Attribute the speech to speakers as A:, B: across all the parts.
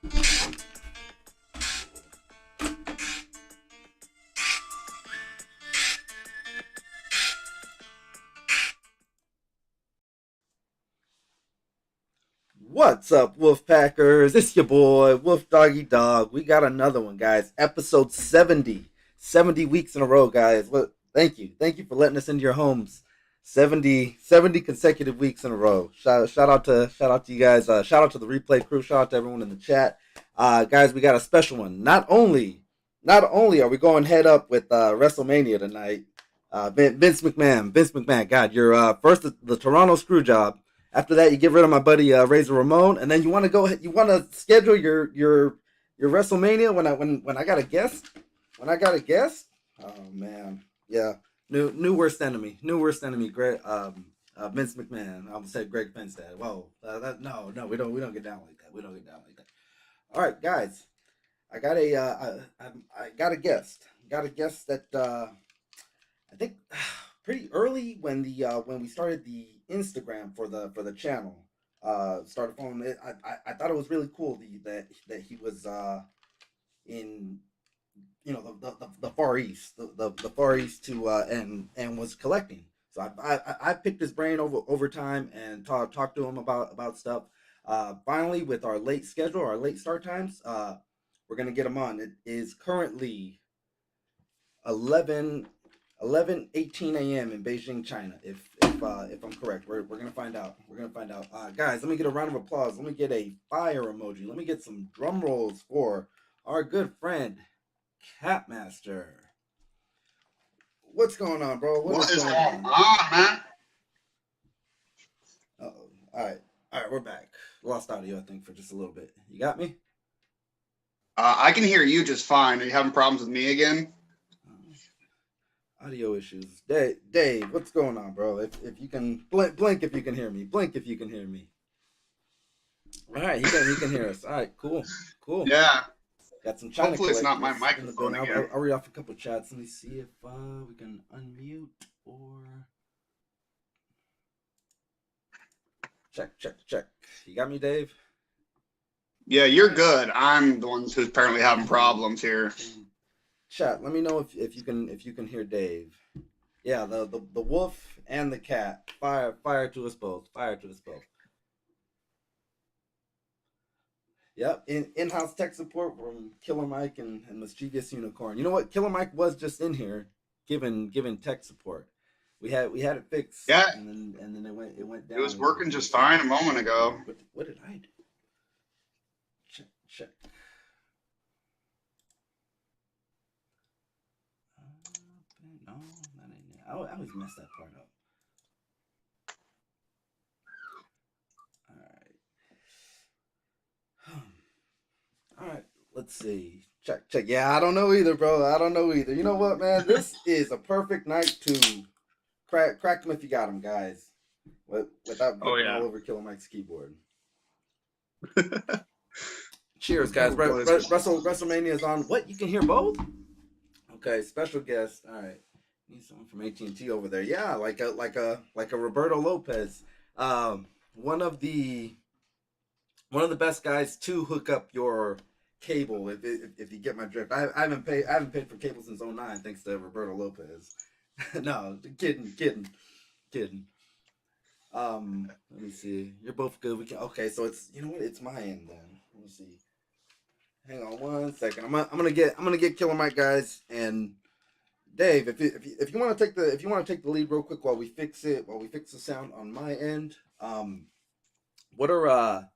A: What's up, Wolfpackers? It's your boy, Wolf Doggy Dog. We got another one, guys. Episode 70. 70 weeks in a row, guys. Look, thank you. Thank you for letting us into your homes. 70 consecutive weeks in a row. Shout out to you guys. Shout out to the replay crew. Shout out to everyone in the chat. Guys, we got a special one. Not only are we going head up with WrestleMania tonight, Vince McMahon, God, you're first the Toronto Screwjob. After that, you get rid of my buddy Razor Ramon, and then you want to go. You want to schedule your WrestleMania when I got a guest. When I got a guest. Oh man, yeah. New worst enemy. New worst enemy. Greg, Vince McMahon. I almost said Greg Penstead. Whoa, no. We don't get down like that. We don't get down like that. All right, guys. I got a guest. Got a guest that I think pretty early when we started the Instagram for the channel. Started following it. I thought it was really cool that he was in the Far East, the Far East to and was collecting. So I picked his brain over time and talked to him about stuff. Finally, with our late schedule, our late start times, we're gonna get him on. It is currently 11 11:18 a.m. in Beijing, China. If I'm correct, we're gonna find out. We're gonna find out. Guys, let me get a round of applause. Let me get a fire emoji. Let me get some drum rolls for our good friend Catmaster. What's going on, bro?
B: What is going on, man?
A: Uh-oh. All right, we're back. Lost audio, I think, for just a little bit. You got me?
B: I can hear you just fine. Are you having problems with me again?
A: Audio issues. Dave, what's going on, bro? If you can blink if you can hear me. Blink if you can hear me. All right, he can hear us. All right, cool.
B: Yeah.
A: Got some China.
B: Hopefully it's not my microphone again.
A: I'll read off a couple chats. Let me see if we can unmute or check. You got me, Dave?
B: Yeah, you're good. I'm the one who's apparently having problems here.
A: Chat. Let me know if you can hear Dave. Yeah, the wolf and the cat. Fire to us both. Fire to us both. Yep, in-house tech support from Killer Mike and Mischievous Unicorn. You know what? Killer Mike was just in here giving tech support. We had it fixed.
B: Yeah.
A: And then it went down.
B: It was working just fine a moment ago.
A: What did I do? Check. No, not in there. I always mess that part up. All right, let's see. Check. Yeah, I don't know either, bro. I don't know either. You know what, man? This is a perfect night to crack them if you got them, guys. Without getting all over Killer Mike's keyboard. Cheers, guys. WrestleMania is on. What? You can hear both? Okay, special guest. All right. Need someone from AT&T over there. Yeah, like a Roberto Lopez. One of the best guys to hook up your cable if you get my drift. I haven't paid for cable since 2009 thanks to Roberto Lopez. No, kidding. Let me see. You're both good. Okay, so it's, you know what? It's my end then. Let me see. Hang on one second. I'm gonna get Killer Mike, guys, and Dave. If you want to take the lead real quick while we fix the sound on my end. What are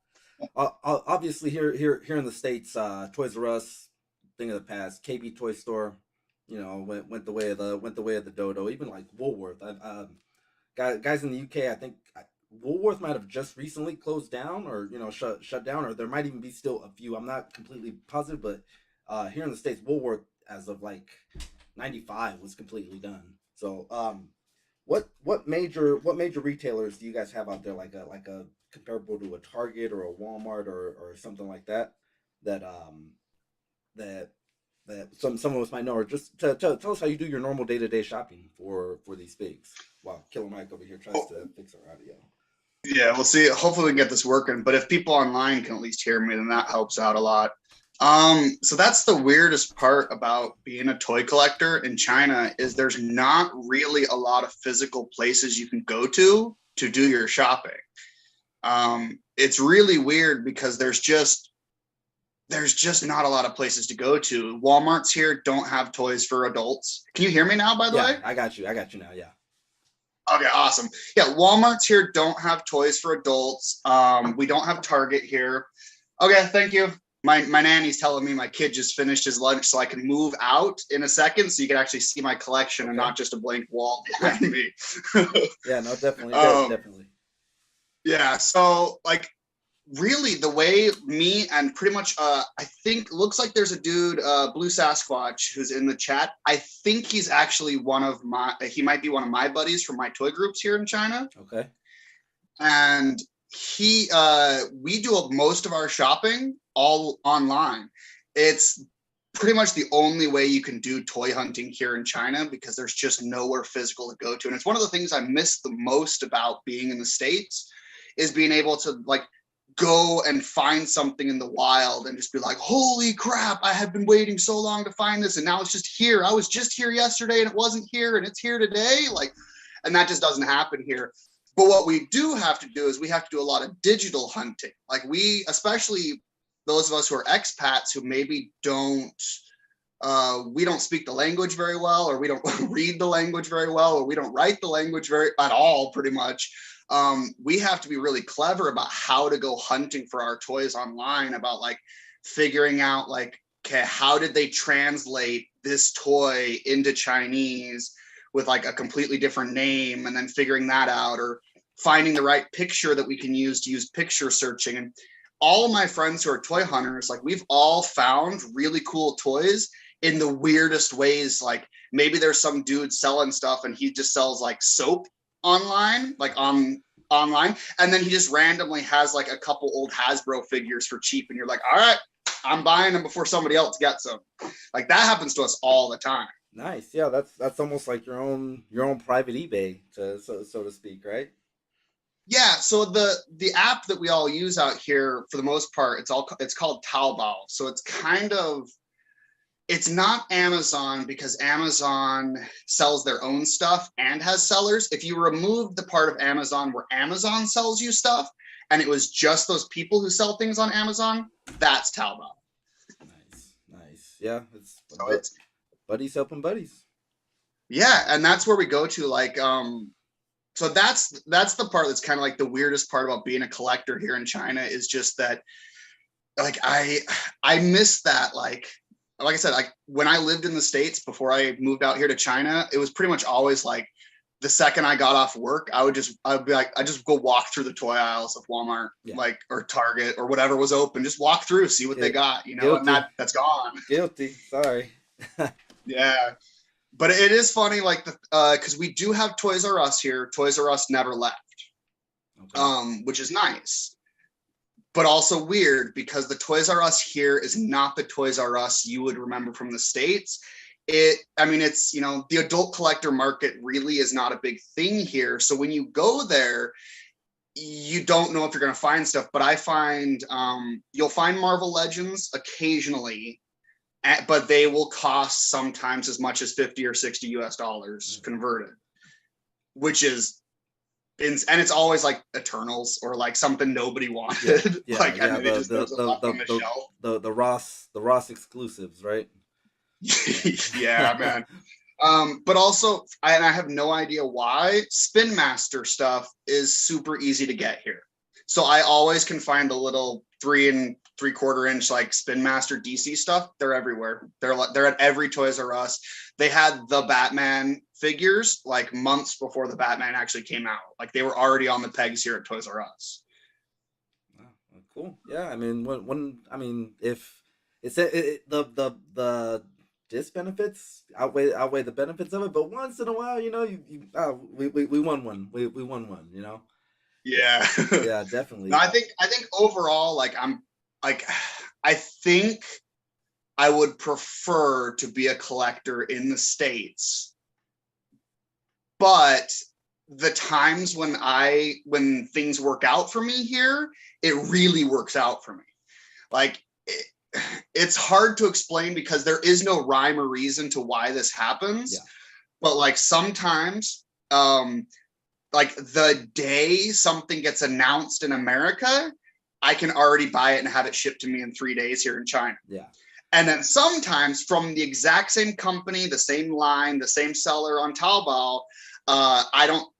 A: obviously here in the States, Toys R Us, thing of the past. KB Toy Store, went the way of the dodo. Even like Woolworth. Guys in the UK, I think Woolworth might have just recently closed down, or shut down, or there might even be still a few. I'm not completely positive, but here in the States, Woolworth as of like 95 was completely done. So what major retailers do you guys have out there, like a comparable to a Target or a Walmart or something like that some of us might know, or just tell us how you do your normal day-to-day shopping for these figs while Killer Mike over here tries to fix our audio.
B: Yeah, we'll see. Hopefully we can get this working. But if people online can at least hear me, then that helps out a lot. So that's the weirdest part about being a toy collector in China is there's not really a lot of physical places you can go to do your shopping. It's really weird because there's just not a lot of places to go to. Walmart's here don't have toys for adults. Can you hear me now, by the
A: Yeah,
B: way?
A: I got you. I got you now. Yeah.
B: Okay, awesome. Yeah, Walmart's here don't have toys for adults. We don't have Target here. Okay, thank you. My nanny's telling me my kid just finished his lunch, so I can move out in a second, so you can actually see my collection and
A: Okay.
B: not just a blank wall
A: Yeah.
B: behind me.
A: Yeah. No, definitely.
B: um,
A: Definitely.
B: yeah. So like, really, the way me and pretty much, I think looks like there's a dude, Blue Sasquatch, who's in the chat. I think he's actually he might be one of my buddies from my toy groups here in China.
A: Okay.
B: And we do most of our shopping all online. It's pretty much the only way you can do toy hunting here in China because there's just nowhere physical to go to. And it's one of the things I miss the most about being in the States is being able to like go and find something in the wild and just be like, holy crap, I have been waiting so long to find this. And now it's just here. I was just here yesterday and it wasn't here and it's here today. Like, and that just doesn't happen here. But what we do have to do is we have to do a lot of digital hunting. Like especially those of us who are expats who maybe we don't speak the language very well, or we don't read the language very well, or we don't write the language at all, pretty much. We have to be really clever about how to go hunting for our toys online, about like figuring out like, okay, how did they translate this toy into Chinese with like a completely different name, and then figuring that out, or finding the right picture that we can use to use picture searching. And all of my friends who are toy hunters, like we've all found really cool toys in the weirdest ways. Like maybe there's some dude selling stuff and he just sells like soap online, like online, and then he just randomly has like a couple old Hasbro figures for cheap, and you're like, all right, I'm buying them before somebody else gets them. Like that happens to us all the time.
A: Nice. Yeah. That's almost like your own private eBay, so to speak, right?
B: Yeah, so the app that we all use out here for the most part, it's called Taobao. So it's not Amazon because Amazon sells their own stuff and has sellers. If you remove the part of Amazon where Amazon sells you stuff and it was just those people who sell things on Amazon, that's Taobao.
A: Nice. Nice. Yeah. It's
B: So it's
A: buddies helping buddies.
B: yeah, and that's where we go to like so that's the part that's kind of like the weirdest part about being a collector here in China is just that like I miss that like I said, like when I lived in the States before I moved out here to China, it was pretty much always like the second I got off work, I'd be like, I just go walk through the toy aisles of Walmart,
A: Yeah.
B: like, or Target or whatever was open, just walk through, see what they got, and
A: Guilty.
B: that's gone.
A: Guilty. Sorry.
B: Yeah. But it is funny, like because we do have Toys R Us here. Toys R Us never left,
A: Okay.
B: which is nice, but also weird because the Toys R Us here is not the Toys R Us you would remember from the States. I mean, it's, the adult collector market really is not a big thing here. So when you go there, you don't know if you're going to find stuff, but I find you'll find Marvel Legends occasionally, but they will cost sometimes as much as 50 or 60 US dollars converted, which is, and it's always like Eternals or like something nobody wanted.
A: Yeah.
B: Like,
A: Yeah.
B: and then they just left on the shelf.
A: The Ross exclusives, right?
B: Yeah, man. But also, I have no idea why Spin Master stuff is super easy to get here. So I always can find the little 3 3/4 inch like Spin Master DC stuff. They're everywhere. They're at every Toys R Us. They had the Batman figures like months before the Batman actually came out. Like they were already on the pegs here at Toys R Us.
A: Wow, cool. Yeah. I mean, if the disbenefits outweigh the benefits of it, but once in a while, we won one. We won one.
B: Yeah.
A: Yeah,
B: No,
A: definitely.
B: I think overall, like like I think I would prefer to be a collector in the States, but the times when things work out for me here, it really works out for me. Like it's hard to explain because there is no rhyme or reason to why this happens.
A: Yeah.
B: But like sometimes, like the day something gets announced in America, I can already buy it and have it shipped to me in 3 days here in China.
A: Yeah.
B: And then sometimes from the exact same company, the same line, the same seller on Taobao,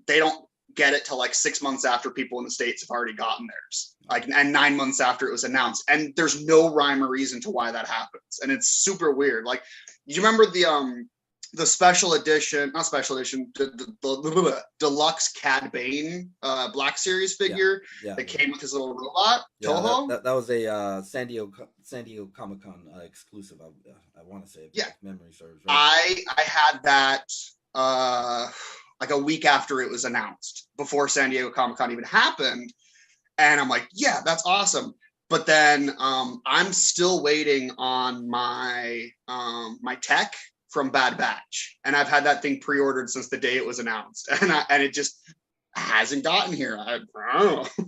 B: they don't get it till like 6 months after people in the States have already gotten theirs, like, and 9 months after it was announced. And there's no rhyme or reason to why that happens. And it's super weird. Like, you remember the special edition, not special edition, the deluxe Cad Bane Black Series figure that came with his little robot, Toho?
A: That was a San Diego Comic-Con exclusive, I want to say, if memory serves, right?
B: I had that like a week after it was announced, before San Diego Comic-Con even happened. And I'm like, yeah, that's awesome. But then I'm still waiting on my my tech from Bad Batch, and I've had that thing pre-ordered since the day it was announced, and it just hasn't gotten here. I don't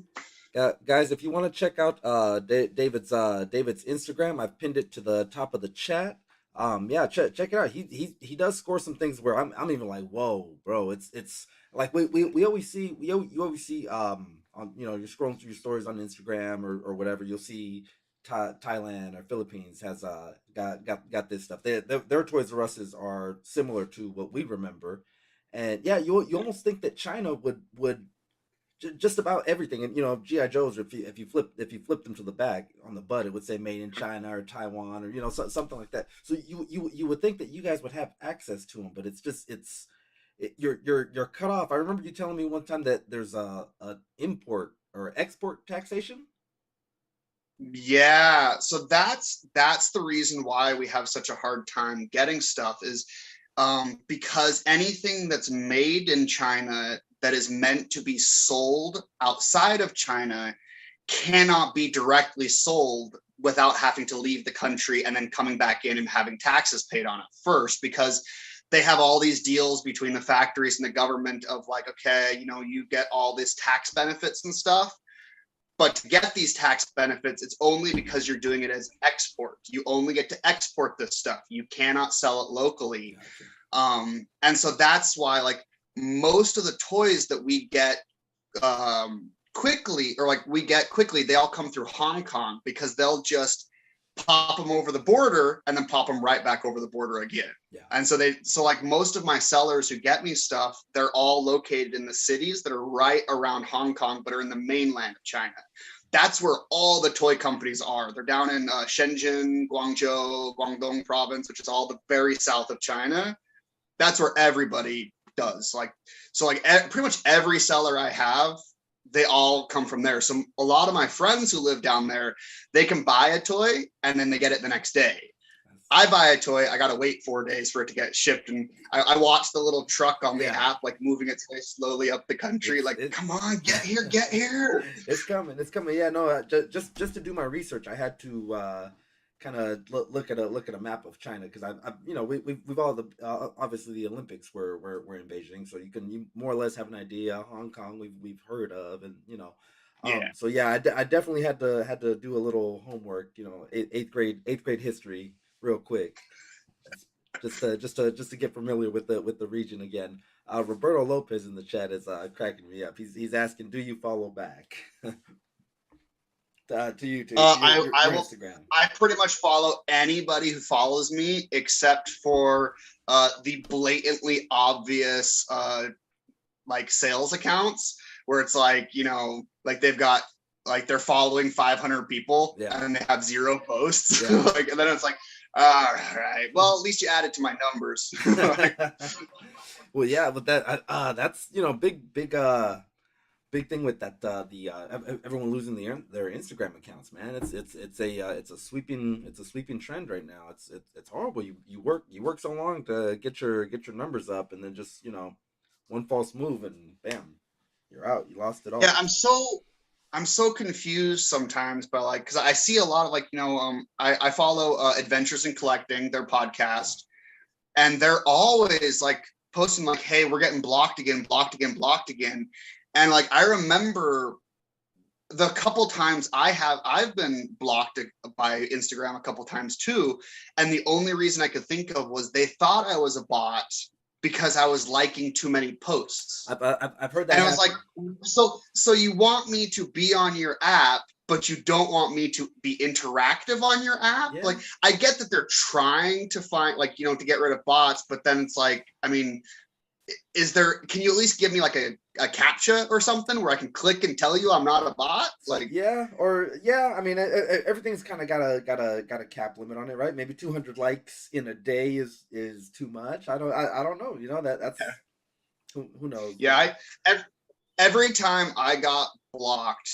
B: know.
A: Guys, if you want to check out David's Instagram, I've pinned it to the top of the chat. Check it out. He does score some things where I'm even like, whoa, bro. It's like we always see you always see on, you know, you're scrolling through your stories on Instagram or whatever, you'll see Thailand or Philippines has got this stuff. Their Toys R Us's are similar to what we remember, and yeah, you almost think that China would just about everything. And you know, GI Joes, if you flip them to the back on the butt, it would say made in China or Taiwan, or you know, something like that. So you would think that you guys would have access to them, but it's just you're cut off. I remember you telling me one time that there's a import or export taxation.
B: Yeah, so that's the reason why we have such a hard time getting stuff, is because anything that's made in China that is meant to be sold outside of China cannot be directly sold without having to leave the country and then coming back in and having taxes paid on it first, because they have all these deals between the factories and the government of like, okay, you know, you get all this tax benefits and stuff. But to get these tax benefits, it's only because you're doing it as export. You only get to export this stuff. You cannot sell it locally. Gotcha. And so that's why, like, most of the toys that we get quickly, they all come through Hong Kong, because they'll just pop them over the border and then pop them right back over the border again. Yeah. And so like most of my sellers who get me stuff, they're all located in the cities that are right around Hong Kong, but are in the mainland of China. That's where all the toy companies are. They're down in Shenzhen, Guangzhou, Guangdong province, which is all the very south of China. That's where everybody does. Pretty much every seller I have, they all come from there. So a lot of my friends who live down there, they can buy a toy and then they get it the next day. I buy a toy, I gotta wait 4 days for it to get shipped, and I watch the little truck on the app, like moving its way slowly up the country. Come on, get here!
A: It's coming. Yeah, no, just to do my research, I had to kind of look at a map of China, because I you know, we've all obviously the Olympics were in Beijing, so you more or less have an idea. Hong Kong we've heard of, and you know. So yeah, I definitely had to do a little homework, you know, eighth grade history real quick, just to get familiar with the region again. Roberto Lopez in the chat is cracking me up. He's asking, do you follow back? to your Instagram.
B: I pretty much follow anybody who follows me, except for the blatantly obvious like sales accounts, where it's like, you know, like they've got, like, they're following 500 people and then they have 0 posts. Like, and then it's like, all right, well, at least you added to my numbers.
A: Well, yeah, but that's, you know, big thing with that, everyone losing their Instagram accounts, man. It's a sweeping trend right now. It's horrible. You work so long to get your numbers up, and then just, you know, one false move and bam, you're out. You lost it all.
B: Yeah, I'm so confused sometimes by, like, because I see a lot of, like, you know, I follow Adventures in Collecting, their podcast, and they're always like posting like, hey, we're getting blocked again, blocked again, blocked again. And like, I remember the couple times I've been blocked by Instagram a couple times too. And the only reason I could think of was they thought I was a bot because I was liking too many posts.
A: I've heard that.
B: And I was like, so you want me to be on your app, but you don't want me to be interactive on your app?
A: Yeah.
B: Like, I get that they're trying to find, like, to get rid of bots, but then it's like, I mean, can you at least give me like a CAPTCHA or something where I can click and tell you I'm not a bot? Like,
A: I mean, everything's kind of got a cap limit on it, right? Maybe 200 likes in a day is too much. I don't know. That's who knows.
B: Yeah, every time I got blocked,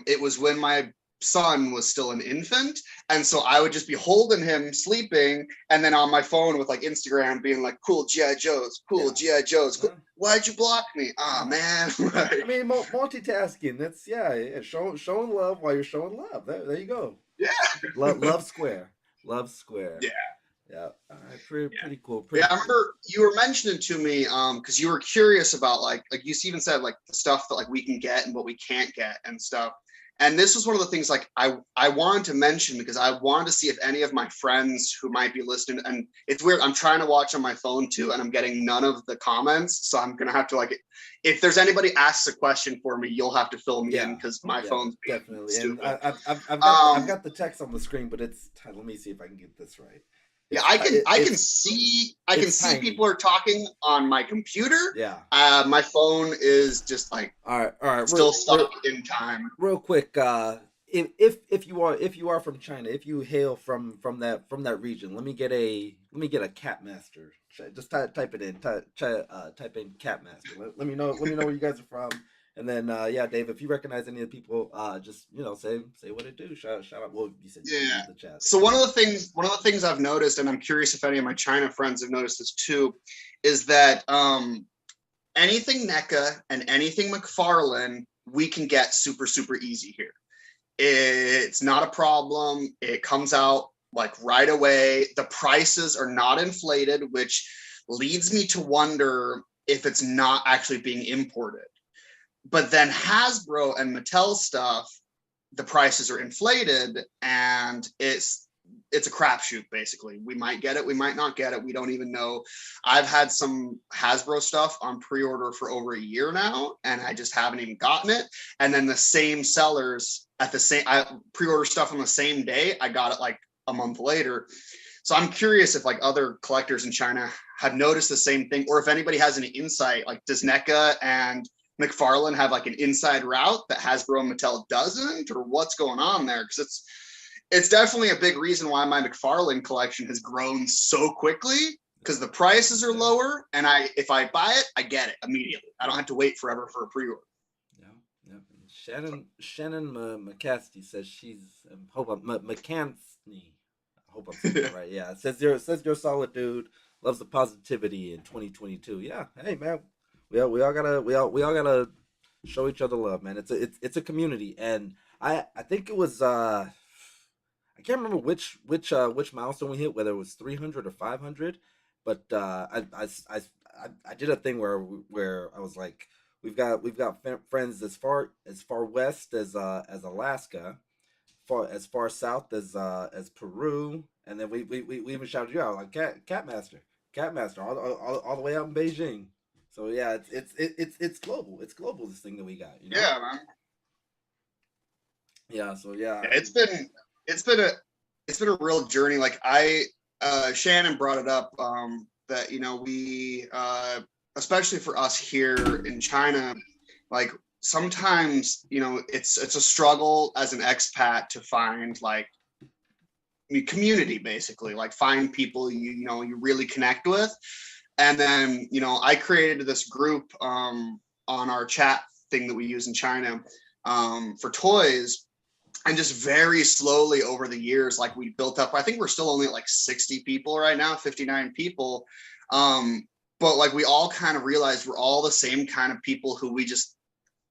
B: it was when my son was still an infant, and so I would just be holding him sleeping, and then on my phone with like Instagram being like, cool GI Joes, cool GI Joes. Cool. Why'd you block me? Oh man.
A: I mean, multitasking. That's showing love while you're showing love. There you go.
B: Yeah.
A: Love square. Yeah. Pretty cool.
B: I remember you were mentioning to me, because you were curious about like you even said like the stuff that like we can get and what we can't get and stuff. And this was one of the things like I wanted to mention because I wanted to see if any of my friends who might be listening, and it's weird, I'm trying to watch on my phone too, and I'm getting none of the comments. So I'm going to have to if there's anybody asks a question for me, you'll have to fill me in because my phone's being
A: definitely
B: stupid.
A: And I've got the text on the screen, but let me see if I can get this right.
B: I can see people are talking on my computer.
A: Yeah.
B: My phone is just like
A: all right.
B: Still stuck in time.
A: Real quick, if you are from China, if you hail from that region, let me get a cat master. Just type it in. Type in cat master. Let me know where you guys are from. And then, Dave, if you recognize any of the people, just say what it do. Shout out. Well, you said the chat.
B: So one of the things I've noticed, and I'm curious if any of my China friends have noticed this too, is that anything NECA and anything McFarlane we can get super super easy here. It's not a problem. It comes out like right away. The prices are not inflated, which leads me to wonder if it's not actually being imported. But then Hasbro and Mattel stuff, the prices are inflated, and it's a crapshoot basically. We might get it, we might not get it. We don't even know. I've had some Hasbro stuff on pre-order for over a year now, and I just haven't even gotten it. And then the same sellers I pre-order stuff on the same day. I got it like a month later. So I'm curious if like other collectors in China have noticed the same thing, or if anybody has any insight. Like, does NECA and McFarlane have like an inside route that Hasbro and Mattel doesn't, or what's going on there? Because it's definitely a big reason why my McFarlane collection has grown so quickly, because the prices are lower, and if I buy it, I get it immediately. I don't have to wait forever for a pre-order.
A: Yeah. Shannon McCasty says she's McCanstney. I hope I'm saying that right. Yeah. It says you're a solid dude. Loves the positivity in 2022. Yeah. Hey man. We all gotta show each other love, man. It's a community, and I think it was I can't remember which milestone we hit, whether it was 300 or 500, but I did a thing where I was like, we've got friends as far west as Alaska, as far south as Peru, and then we even shouted you out like Cat Master all the way out in Beijing. So yeah, it's global. It's global, this thing that we got.
B: Yeah, man.
A: Yeah. So yeah,
B: it's been a real journey. Like Shannon brought it up that we especially for us here in China, like sometimes it's a struggle as an expat to find like community, basically, like find people you really connect with. And then, I created this group on our chat thing that we use in China for toys. And just very slowly over the years, like we built up, I think we're still only at like 60 people right now, 59 people. But like we all kind of realized we're all the same kind of people who we just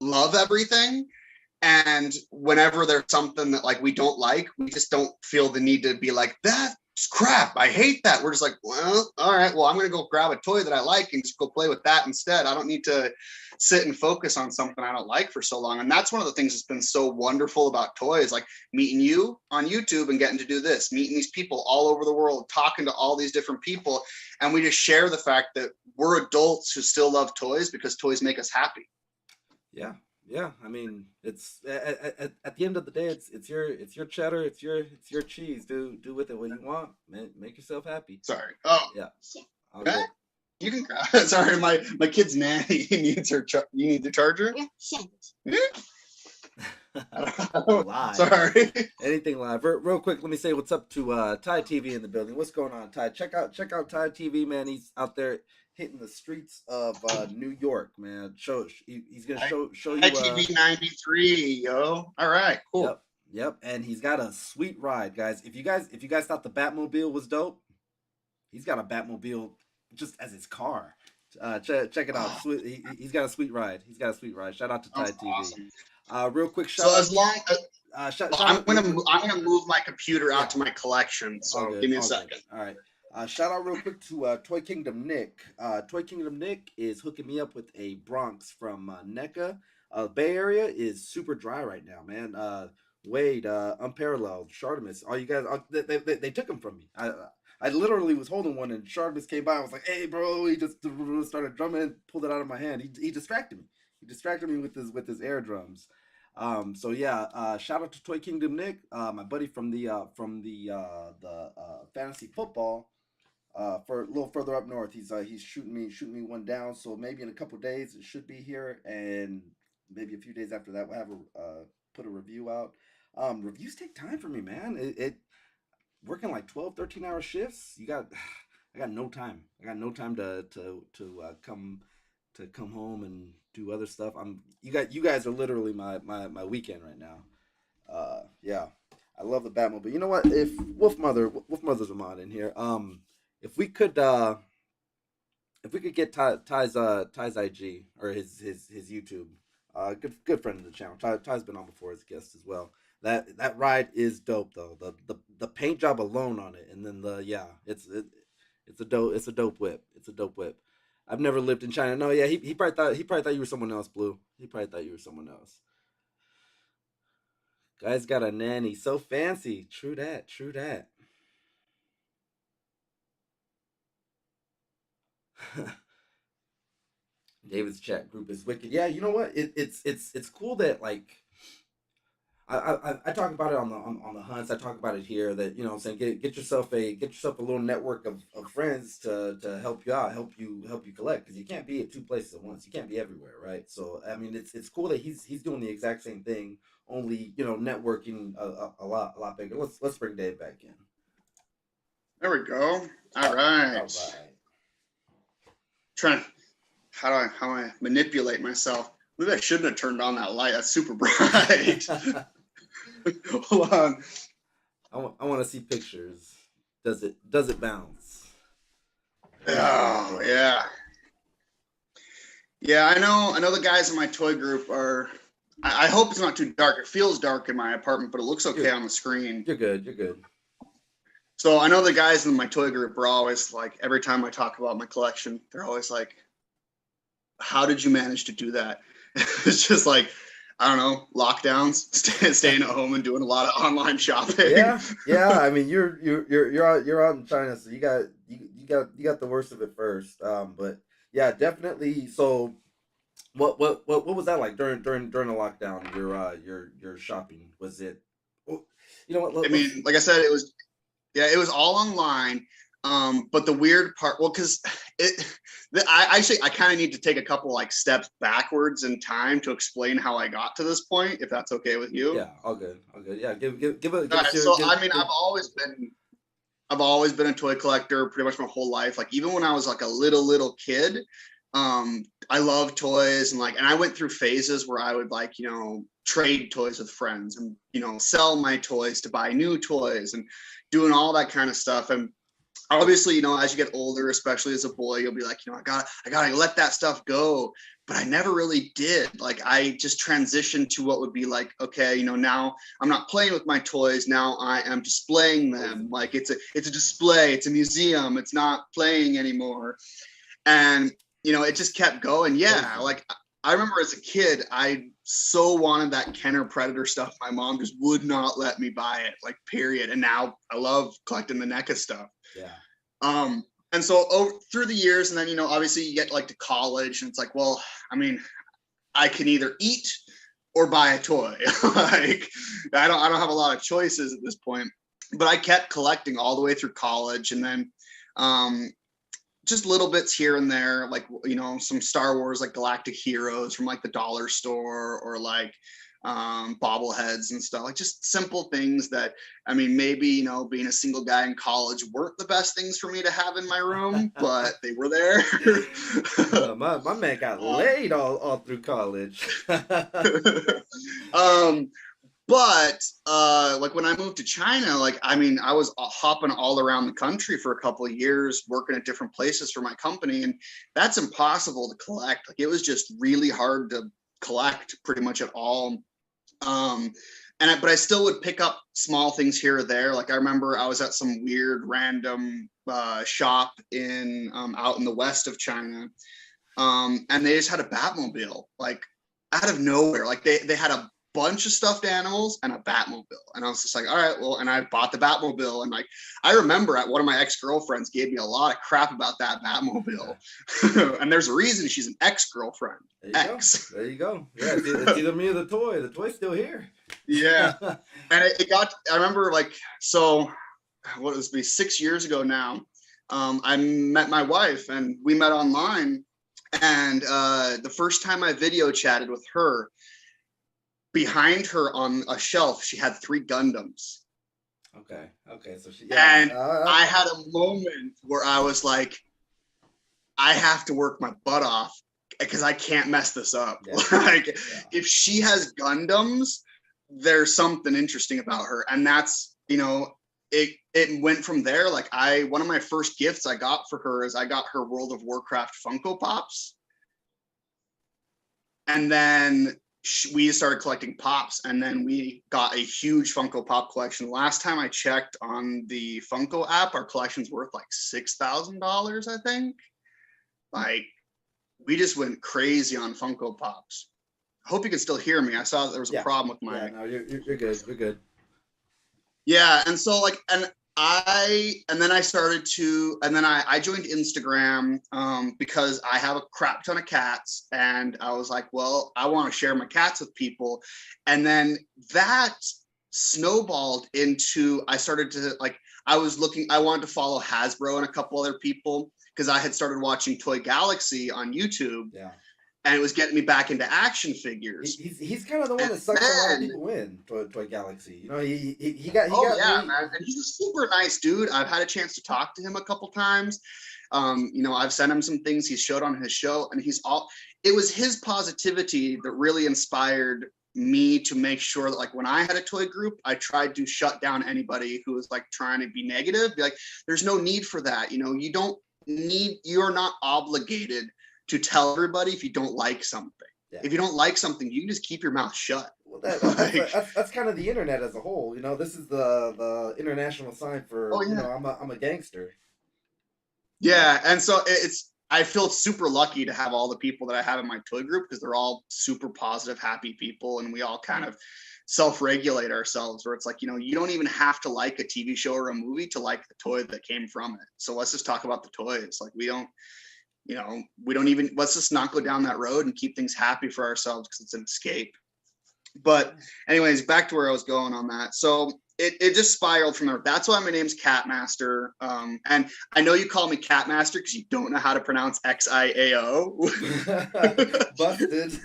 B: love everything. And whenever there's something that like we don't like, we just don't feel the need to be like, crap, I hate that. We're just like, well, all right, well, I'm going to go grab a toy that I like and just go play with that instead. I don't need to sit and focus on something I don't like for so long. And that's one of the things that's been so wonderful about toys, like meeting you on YouTube and getting to do this, meeting these people all over the world, talking to all these different people. And we just share the fact that we're adults who still love toys because toys make us happy.
A: Yeah, yeah. I mean, it's at the end of the day, it's your cheddar, it's your cheese. Do with it what you want. Make yourself happy.
B: Sorry. Oh,
A: Yeah, all
B: okay.
A: good.
B: You can grab. Sorry, my kid's nanny needs her. You need the charger. Yeah.
A: Live.
B: Sorry.
A: Anything live. Real quick, let me say what's up to Ty TV in the building. What's going on, Ty? Check out Ty TV, man. He's out there hitting the streets of New York, man. He's gonna show you.
B: ITV 93, yo. All right, cool.
A: Yep. And he's got a sweet ride, guys. If you guys thought the Batmobile was dope, he's got a Batmobile just as his car. Check it out. He's got a sweet ride. Shout out to Ty TV.
B: Awesome.
A: Real quick shout out.
B: As long I'm gonna move my computer out to my collection. So give me a second.
A: All right. Shout out real quick to Toy Kingdom Nick. Toy Kingdom Nick is hooking me up with a Bronx from NECA. Bay Area is super dry right now, man. Wade, Unparalleled, Shartimus, all you guys, they took them from me. I literally was holding one and Shartimus came by. I was like, hey, bro, he just started drumming, pulled it out of my hand. He distracted me. He distracted me with his air drums. So yeah, shout out to Toy Kingdom Nick, my buddy from the fantasy football. For a little further up north, he's shooting me one down. So maybe in a couple days it should be here, and maybe a few days after that we'll have put a review out. Reviews take time for me, man. It working like 12, 13-hour shifts. I got no time. I got no time to come home and do other stuff. You guys are literally my weekend right now. Yeah, I love the Batmobile. You know what? If Wolf Mother's a mod in here. If we could get Ty's IG or his YouTube, good friend of the channel. Ty's been on before as a guest as well. That ride is dope though. The paint job alone on it, and then it's a dope whip. It's a dope whip. I've never lived in China. No, yeah, he probably thought you were someone else, Blue. He probably thought you were someone else. Guy's got a nanny, so fancy. True that. David's chat group is wicked. Yeah, you know what? It's cool that like I talk about it on the hunts. I talk about it here that I'm saying get yourself a little network of friends to help you out, help you collect, because you can't be at two places at once. You can't be everywhere, right? So I mean it's cool that he's doing the exact same thing, only networking a lot bigger. Let's bring Dave back in.
B: There we go. All right. How do I manipulate myself? Maybe I shouldn't have turned on that light. That's super bright. Hold on.
A: I want to see pictures. Does it bounce?
B: Oh yeah. Yeah, I know the guys in my toy group are. I hope it's not too dark. It feels dark in my apartment, but it looks okay on the screen.
A: You're good.
B: So I know the guys in my toy group are always like, every time I talk about my collection, they're always like, how did you manage to do that? It's just like, I don't know, lockdowns, staying at home and doing a lot of online shopping.
A: Yeah. I mean, you're out in China, so you got the worst of it first. But yeah, definitely. So, what was that like during the lockdown? Your shopping, was it? You know what?
B: I mean, like I said, it was all online. But the weird part, well, because I kind of need to take a couple like steps backwards in time to explain how I got to this point, if that's okay with you.
A: Yeah, all good. Yeah,
B: I've always been a toy collector pretty much my whole life. Like even when I was like a little kid, I love toys and I went through phases where I would trade toys with friends and sell my toys to buy new toys and doing all that kind of stuff. And obviously, you know, as you get older, especially as a boy, you'll be like, you know, I gotta let that stuff go. But I never really did. Like, I just transitioned to what would be like, okay, you know, now I'm not playing with my toys. Now I am displaying them. Like, it's a display. It's a museum. It's not playing anymore. And you know, it just kept going. Yeah, like I remember as a kid, I so wanted that Kenner Predator stuff. My mom just would not let me buy it, like, period. And now I love collecting the NECA stuff.
A: Yeah.
B: And so through the years, and then, you know, obviously you get like to college, and it's like, well, I mean, I can either eat or buy a toy. Like, I don't have a lot of choices at this point. But I kept collecting all the way through college, and then just little bits here and there, like, you know, some Star Wars, like Galactic Heroes from like the dollar store, or like bobbleheads and stuff, like just simple things that, I mean, maybe, you know, being a single guy in college weren't the best things for me to have in my room, but they were there.
A: My man got laid all through college.
B: But like when I moved to China, like, I mean, I was hopping all around the country for a couple of years, working at different places for my company, and that's impossible to collect. Like, it was just really hard to collect pretty much at all. But I still would pick up small things here or there. Like, I remember I was at some weird random shop in out in the west of China, and they just had a Batmobile, like, out of nowhere. Like, they had a bunch of stuffed animals and a Batmobile, and I was just like, all right, well, and I bought the Batmobile, and like, I remember one of my ex-girlfriends gave me a lot of crap about that Batmobile. And there's a reason she's an ex-girlfriend.
A: There you go. Yeah, it's either me or the toy. The toy's still here.
B: Yeah. And it got, I remember, like, so what was be 6 years ago now, I met my wife, and we met online, and the first time I video chatted with her, behind her on a shelf, she had 3 Gundams.
A: Okay. So
B: and I had a moment where I was like, I have to work my butt off because I can't mess this up. Yeah. Like, if she has Gundams, there's something interesting about her. And that's, you know, it went from there. Like, one of my first gifts I got for her is I got her World of Warcraft Funko Pops. And then we started collecting Pops, and then we got a huge Funko Pop collection. Last time I checked on the Funko app, our collection's worth like $6,000, I think. Like, we just went crazy on Funko Pops. I hope you can still hear me. I saw that there was a problem with my...
A: Yeah, no, you're good. You're good.
B: Yeah, and so, like, and then I started to, and then I joined Instagram because I have a crap ton of cats, and I was like, well, I want to share my cats with people. And then that snowballed into, I started to, like, I wanted to follow Hasbro and a couple other people because I had started watching Toy Galaxy on YouTube.
A: Yeah.
B: And it was getting me back into action figures.
A: He's kind of the one that sucks a lot of people in, Toy Galaxy. You know, he got
B: man. And he's a super nice dude. I've had a chance to talk to him a couple times. You know, I've sent him some things he showed on his show, and it was his positivity that really inspired me to make sure that, like, when I had a toy group, I tried to shut down anybody who was like trying to be negative. Be like, there's no need for that. You know, you're not obligated to tell everybody if you don't like something. Yeah. If you don't like something, you can just keep your mouth shut.
A: Well, that's kind of the internet as a whole. You know, this is the international sign for, you know, I'm a gangster.
B: Yeah, and so I feel super lucky to have all the people that I have in my toy group, because they're all super positive, happy people, and we all kind of self-regulate ourselves, where it's like, you know, you don't even have to like a TV show or a movie to like the toy that came from it. So let's just talk about the toys. Like, let's just not go down that road and keep things happy for ourselves, because it's an escape. But anyways, back to where I was going on that. So it just spiraled from there. That's why my name's Catmaster. And I know you call me Catmaster because you don't know how to pronounce Xiao.
A: Busted.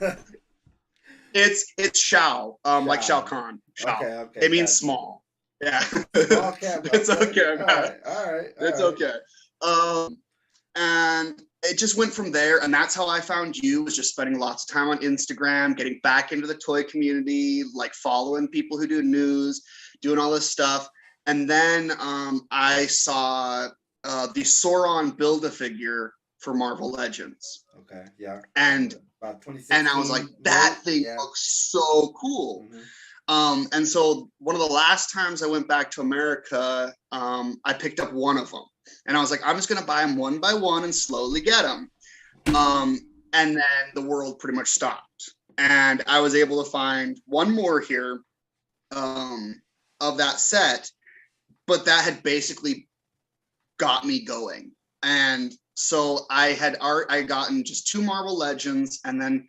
B: It's Shao, like Shao Kahn. Shao. Okay, it means small. Yeah.
A: Small cat.
B: It's okay.
A: All right.
B: It's okay. And it just went from there. And that's how I found you, was just spending lots of time on Instagram, getting back into the toy community, like following people who do news, doing all this stuff. And then I saw the Sauron Build-A-Figure for Marvel Legends.
A: Okay, yeah.
B: And
A: about 2016.
B: And I was like, that thing looks so cool. And so one of the last times I went back to America, I picked up one of them. And I was like, I'm just going to buy them one by one and slowly get them. And then the world pretty much stopped. And I was able to find one more here of that set, but that had basically got me going. And so I gotten just 2 Marvel Legends, and then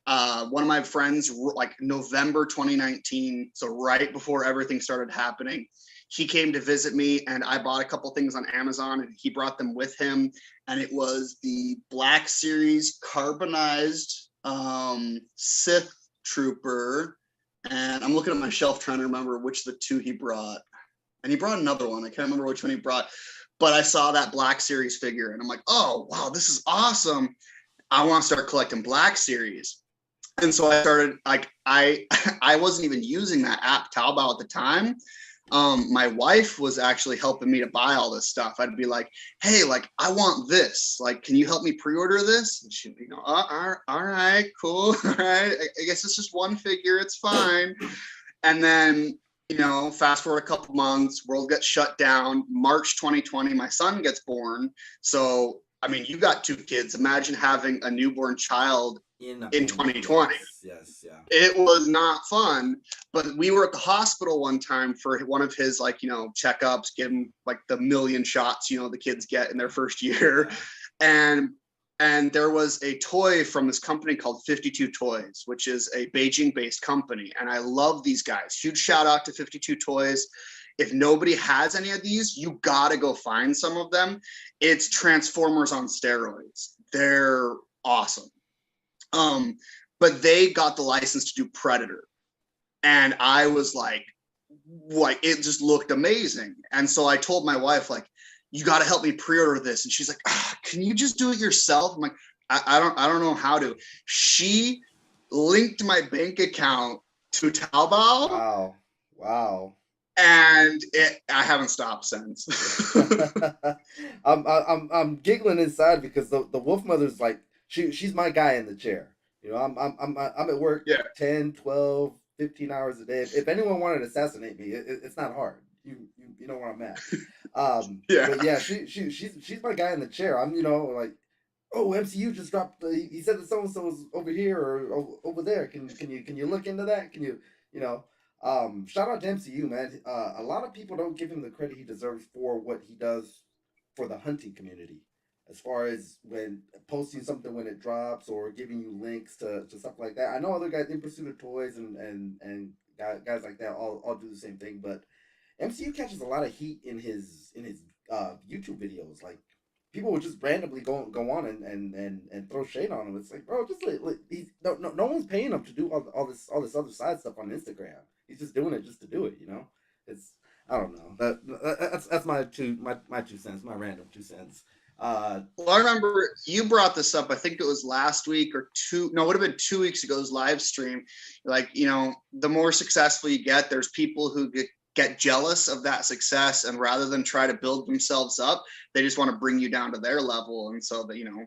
B: one of my friends, like November 2019, so right before everything started happening, he came to visit me, and I bought a couple things on Amazon, and he brought them with him. And it was the Black Series carbonized Sith Trooper. And I'm looking at my shelf trying to remember which of the 2 he brought. And he brought another one. I can't remember which one he brought. But I saw that Black Series figure, and I'm like, oh, wow, this is awesome. I want to start collecting Black Series. And so I started, like, I wasn't even using that app Taobao at the time. My wife was actually helping me to buy all this stuff. I'd be like, hey, like, I want this. Like, can you help me pre-order this? And she'd be, all right, cool. All right. I guess it's just one figure. It's fine. And then, fast forward a couple months, world gets shut down. March 2020, my son gets born. So, I mean, you got 2 kids. Imagine having a newborn child in 2020.
A: Yes, yeah.
B: It was not fun, but we were at the hospital one time for one of his, like, checkups, give him like the million shots, the kids get in their first year. And there was a toy from this company called 52 Toys, which is a Beijing-based company. And I love these guys. Huge shout out to 52 Toys. If nobody has any of these, you gotta go find some of them. It's Transformers on steroids. They're awesome. But they got the license to do Predator. And I was like, it just looked amazing. And so I told my wife, like, you got to help me pre-order this. And she's like, can you just do it yourself? I'm like, I don't know how to. She linked my bank account to Taobao.
A: Wow.
B: And I haven't stopped since.
A: I'm giggling inside because the Wolf Mother's like, she's my guy in the chair. I'm at work 10, 12, 15 hours a day. If anyone wanted to assassinate me, it's not hard. You know where I'm at. But yeah, she's my guy in the chair. I'm like, oh, MCU just dropped. He said that so and so is over here or over there. Can you look into that? Can you shout out to MCU, man. A lot of people don't give him the credit he deserves for what he does for the hunting community, as far as when posting something when it drops or giving you links to stuff like that. I know other guys in Pursuit of Toys and guys like that all do the same thing, but MCU catches a lot of heat in his YouTube videos. Like, people would just randomly go on and throw shade on him. It's like, bro, just he's no one's paying him to do all this other side stuff on Instagram. He's just doing it just to do it. It's, I don't know. That's my 2 cents, my random 2 cents.
B: Well, I remember you brought this up. I think it was last week or it would have been 2 weeks ago's live stream. Like, the more successful you get, there's people who get jealous of that success, and rather than try to build themselves up, they just want to bring you down to their level. And so that,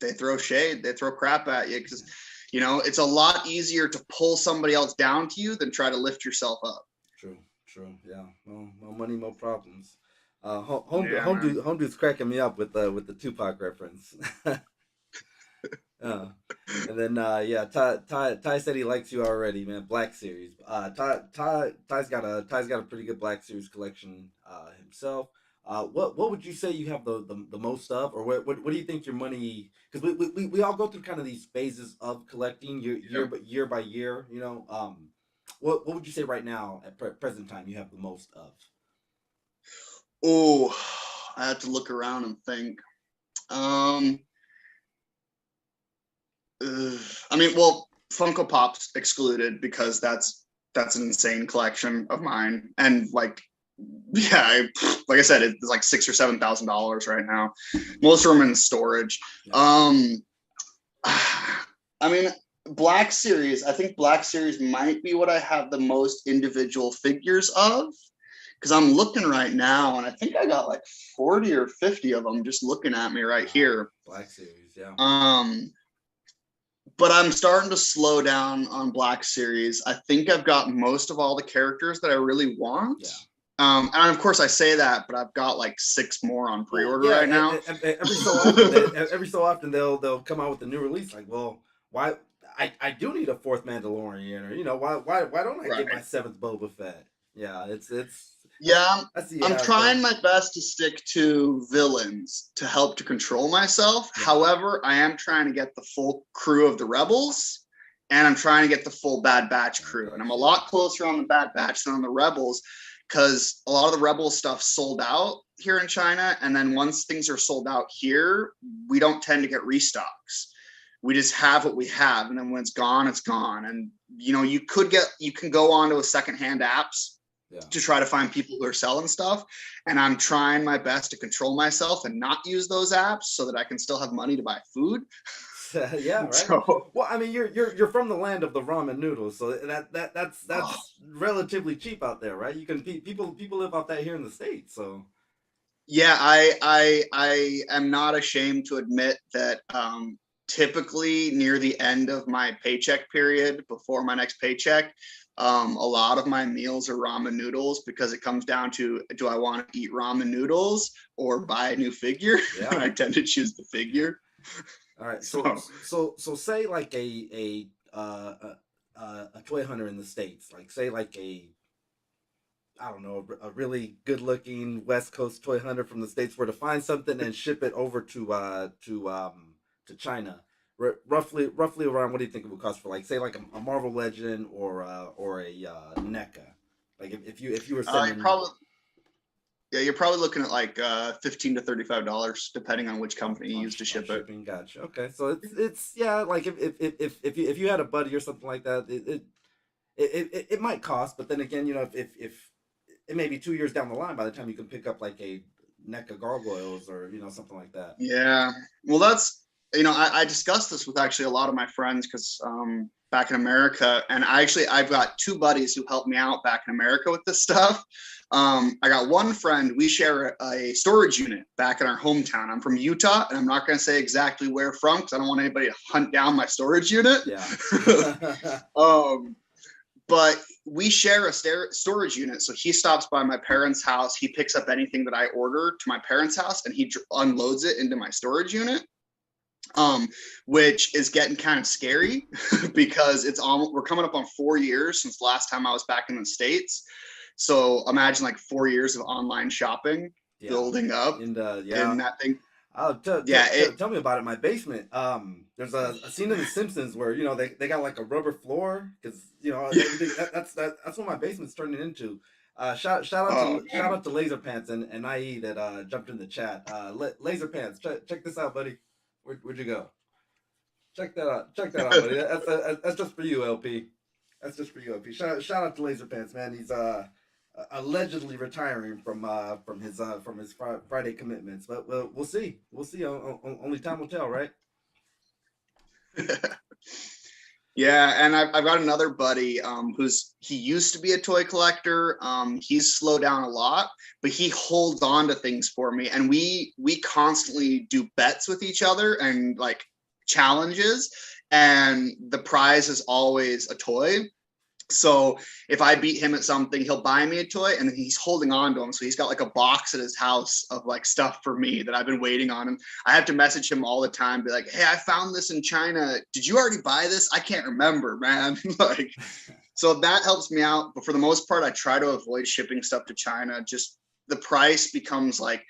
B: they throw shade, they throw crap at you, because, it's a lot easier to pull somebody else down to you than try to lift yourself up.
A: True. Yeah. No money, no problems. Home dude's cracking me up with the Tupac reference. And then Ty said he likes you already, man. Black Series. Ty's got a pretty good Black Series collection himself. What would you say you have the most of, or what do you think your money? Because we all go through kind of these phases of collecting year by year. What would you say right now at present time you have the most of?
B: Oh, I have to look around and think. I mean, well, Funko Pop's excluded because that's an insane collection of mine, and like I said, it's like $6,000 or $7,000 right now. Most of them in storage. I mean, Black Series. I think Black Series might be what I have the most individual figures of, because I'm looking right now, and I think I got like 40 or 50 of them just looking at me right here.
A: Black Series, yeah.
B: But I'm starting to slow down on Black Series. I think I've got most of all the characters that I really want.
A: Yeah.
B: And of course I say that, but I've got like 6 more on pre-order right now.
A: Every so often they'll come out with a new release. Like, well, why? I do need a 4th Mandalorian, or why don't I get my 7th Boba Fett? Yeah, it's
B: yeah. I'm trying my best to stick to villains to help to control myself. Yeah. However, I am trying to get the full crew of the Rebels, and I'm trying to get the full Bad Batch crew, and I'm a lot closer on the Bad Batch than on the Rebels, because a lot of the Rebel stuff sold out here in China, and then once things are sold out here, we don't tend to get restocks. We just have what we have, and then when it's gone, it's gone. And you can go onto a secondhand apps to try to find people who are selling stuff, and I'm trying my best to control myself and not use those apps so that I can still have money to buy food.
A: Yeah, right. So, well, I mean, you're from the land of the ramen noodles, so that's relatively cheap out there, right? You can people live off that here in the States, so.
B: Yeah, I am not ashamed to admit that typically near the end of my paycheck period, before my next paycheck, a lot of my meals are ramen noodles, because it comes down to, do I want to eat ramen noodles or buy a new figure? Yeah. I tend to choose the figure.
A: All right, so say like a toy hunter in the States, like say like I don't know, a really good looking West Coast toy hunter from the States were to find something and ship it over to China. Roughly around, what do you think it would cost for, like, say like a Marvel Legend or a NECA? Like if you were sending,
B: you're probably looking at like $15 to $35 depending on which company you use to ship it.
A: Shipping, gotcha. Okay, so it's yeah, like if you had a buddy or something like that, it might cost, but then again, if it may be 2 years down the line by the time you can pick up like a NECA gargoyles or something like that.
B: Yeah, well, that's I discussed this with actually a lot of my friends, because back in America, and I've got 2 buddies who helped me out back in America with this stuff. I got one friend, we share a storage unit back in our hometown. I'm from Utah, and I'm not going to say exactly where from, because I don't want anybody to hunt down my storage unit.
A: Yeah.
B: But we share a storage unit. So he stops by my parents' house. He picks up anything that I order to my parents' house, and he unloads it into my storage unit, which is getting kind of scary because we're coming up on 4 years since the last time I was back in the States. So imagine like 4 years of online shopping building up in that thing.
A: Tell me about it. My basement. There's a scene in The Simpsons where they got like a rubber floor, because that's what my basement's turning into. Shout out to Laser Pants and IE that jumped in the chat. Laser Pants, check this out, buddy. Where'd you go? Check that out, buddy. That's just for you, LP. That's just for you, LP. Shout out to Laser Pants, man. He's allegedly retiring from his Friday commitments, but we'll see. Only time will tell, right?
B: Yeah, and I've got another buddy he used to be a toy collector. He's slowed down a lot, but he holds on to things for me, and we constantly do bets with each other and like challenges, and the prize is always a toy. So if I beat him at something, he'll buy me a toy, and then he's holding on to them. So he's got like a box at his house of like stuff for me that I've been waiting on. And I have to message him all the time, be like, hey, I found this in China. Did you already buy this? I can't remember, man. Like, so that helps me out. But for the most part, I try to avoid shipping stuff to China. Just the price becomes like,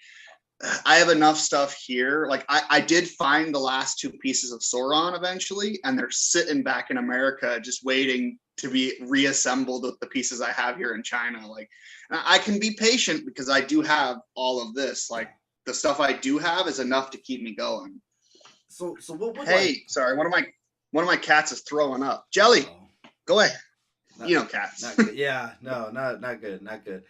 B: I have enough stuff here. Like I did find the last 2 pieces of Sauron eventually, and they're sitting back in America just waiting to be reassembled with the pieces I have here in China. Like, I can be patient because I do have all of this. Like, the stuff I do have is enough to keep me going.
A: So what would
B: sorry, one of my cats is throwing up. Jelly, go away. Cats.
A: Not good. Yeah, no, not good.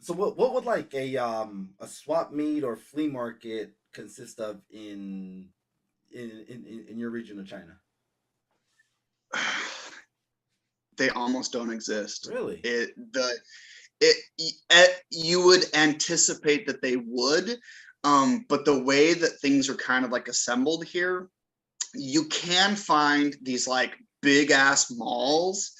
A: So what would like a swap meet or flea market consist of in your region of China?
B: They almost don't exist.
A: Really?
B: you would anticipate that they would, but the way that things are kind of like assembled here, you can find these like big ass malls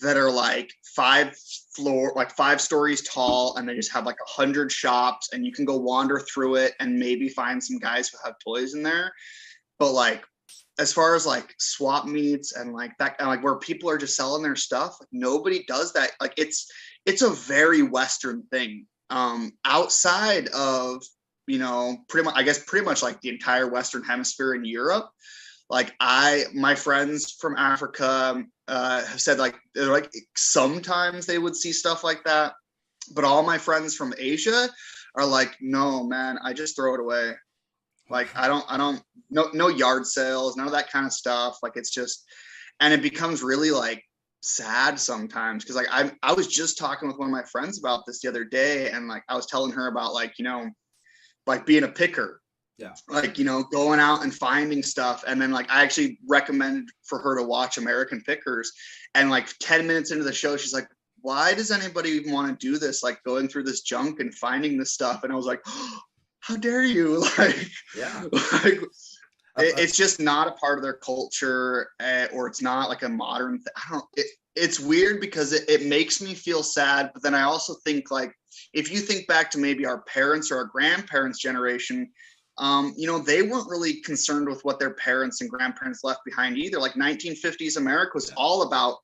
B: that are like 5 stories tall, and they just have like 100 shops, and you can go wander through it and maybe find some guys who have toys in there. But like, as far as like swap meets and like that, and like where people are just selling their stuff, like nobody does that. Like it's a very Western thing. Outside of, pretty much like the entire Western hemisphere in Europe, like my friends from Africa have said like they're like sometimes they would see stuff like that, but all my friends from Asia are like, no man, I just throw it away. Like I don't no yard sales, none of that kind of stuff. Like it's just, and it becomes really like sad sometimes, because like I was just talking with one of my friends about this the other day, and like I was telling her about like, like being a picker.
A: Yeah.
B: Like, going out and finding stuff. And then like I actually recommended for her to watch American Pickers. And like 10 minutes into the show, she's like, why does anybody even want to do this? Like going through this junk and finding this stuff. And I was like, oh, how dare you? Like,
A: yeah.
B: Like, it's just not a part of their culture, or it's not like a modern it's weird because it makes me feel sad. But then I also think like, if you think back to maybe our parents or our grandparents' generation, they weren't really concerned with what their parents and grandparents left behind either. Like 1950s America was all about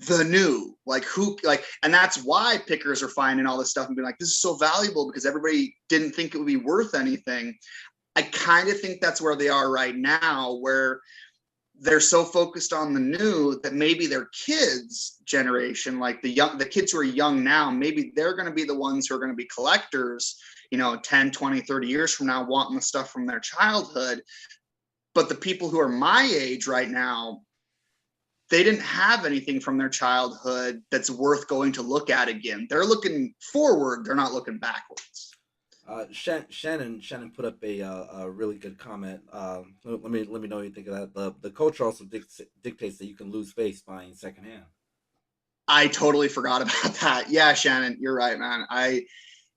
B: the new, like and that's why pickers are finding all this stuff and being like, this is so valuable, because everybody didn't think it would be worth anything. I kind of think that's where they are right now, where they're so focused on the new that maybe their kids' generation, like the kids who are young now, maybe they're going to be the ones who are going to be collectors, 10, 20, 30 years from now, wanting the stuff from their childhood. But the people who are my age right now, they didn't have anything from their childhood that's worth going to look at again. They're looking forward. They're not looking backwards.
A: Shannon put up a really good comment. Let me know what you think of that. The culture also dictates that you can lose face buying secondhand.
B: I totally forgot about that. Yeah, Shannon, you're right, man.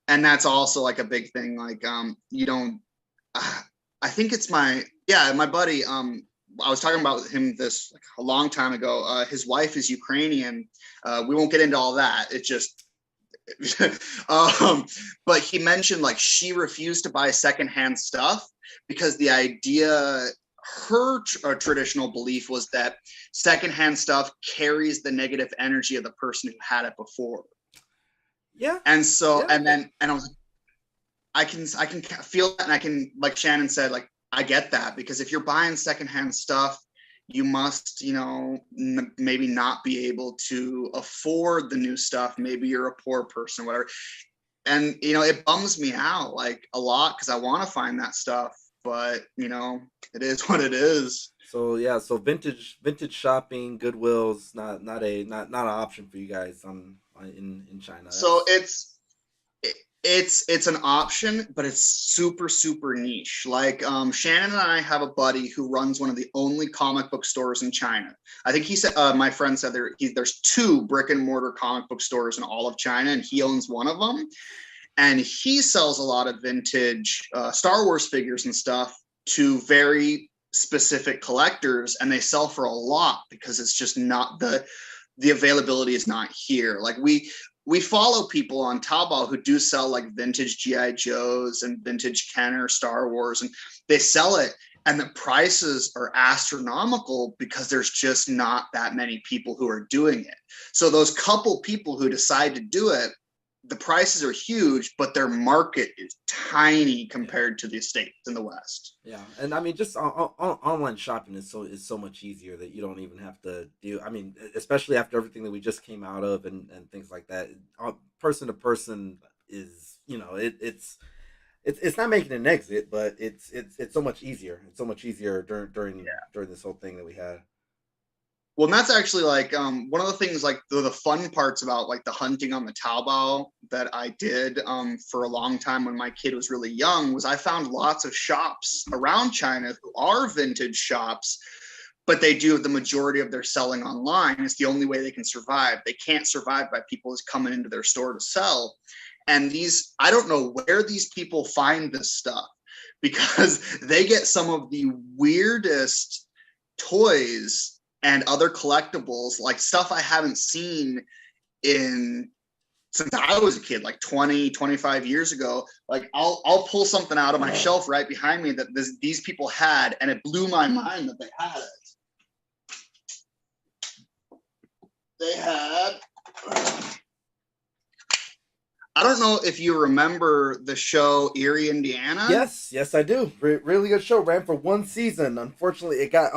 B: And that's also like a big thing. Like, you don't. I think it's my buddy. I was talking about him this like a long time ago. His wife is Ukrainian. We won't get into all that. It just. But he mentioned like she refused to buy secondhand stuff because the idea, her traditional belief was that secondhand stuff carries the negative energy of the person who had it before.
A: Yeah.
B: And so, yeah. And I was like, I can feel that, and I can, like Shannon said, like I get that, because if you're buying secondhand stuff, you must, maybe not be able to afford the new stuff. Maybe you're a poor person, whatever. And, it bums me out like a lot, because I want to find that stuff, but it is what it is.
A: So yeah, so vintage shopping, Goodwill's not an option for you guys in China.
B: So it's an option, but it's super, super niche. Like Shannon and I have a buddy who runs one of the only comic book stores in China. I think he said, my friend said there's 2 brick and mortar comic book stores in all of China, and he owns one of them. And he sells a lot of vintage Star Wars figures and stuff to very specific collectors, and they sell for a lot because it's just not the availability is not here. Like we follow people on Taobao who do sell like vintage G.I. Joes and vintage Kenner Star Wars, and they sell it, and the prices are astronomical because there's just not that many people who are doing it. So those couple people who decide to do it, the prices are huge, but their market is tiny compared to the States in the West.
A: Yeah, and I mean, just online shopping is so much easier that you don't even have to do. I mean, especially after everything that we just came out of and things like that, person to person is, it's not making an exit, but it's so much easier. It's so much easier during this whole thing that we had.
B: Well, and that's actually like one of the things, like the fun parts about like the hunting on the Taobao that I did for a long time when my kid was really young, was I found lots of shops around China who are vintage shops, but they do the majority of their selling online. It's the only way they can survive. They can't survive by people just coming into their store to sell. And these, I don't know where these people find this stuff, because they get some of the weirdest toys and other collectibles, like stuff I haven't seen in since I was a kid, like 20, 25 years ago. Like I'll pull something out of my shelf right behind me that these people had, and it blew my mind that they had it. They had, I don't know if you remember the show Erie, Indiana.
A: Yes, I do. Really good show. Ran for one season. Unfortunately, it got.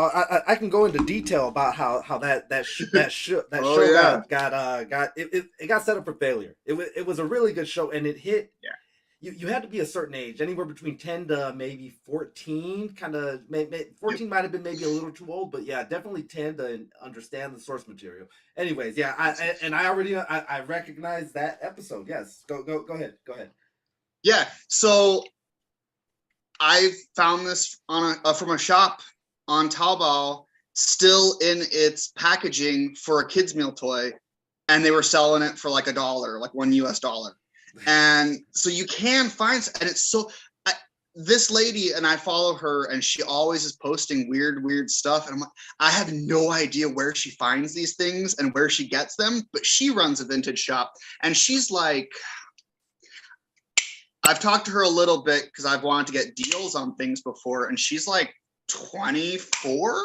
A: I can go into detail about how that show got it got set up for failure. It was a really good show, and it hit.
B: Yeah.
A: You had to be a certain age, anywhere between 10 to maybe 14. Kind of 14 might have been maybe a little too old, but yeah, definitely 10 to understand the source material. Anyways, yeah, I recognize that episode. Yes, go ahead.
B: Yeah, so I found this on from a shop on Taobao, still in its packaging for a kids meal toy, and they were selling it for like $1, like $1. And so you can find, and it's so, this lady, and I follow her, and she always is posting weird stuff, and I'm like, I have no idea where she finds these things and where she gets them, but she runs a vintage shop, and she's like, I've talked to her a little bit because I've wanted to get deals on things before, and she's like 24.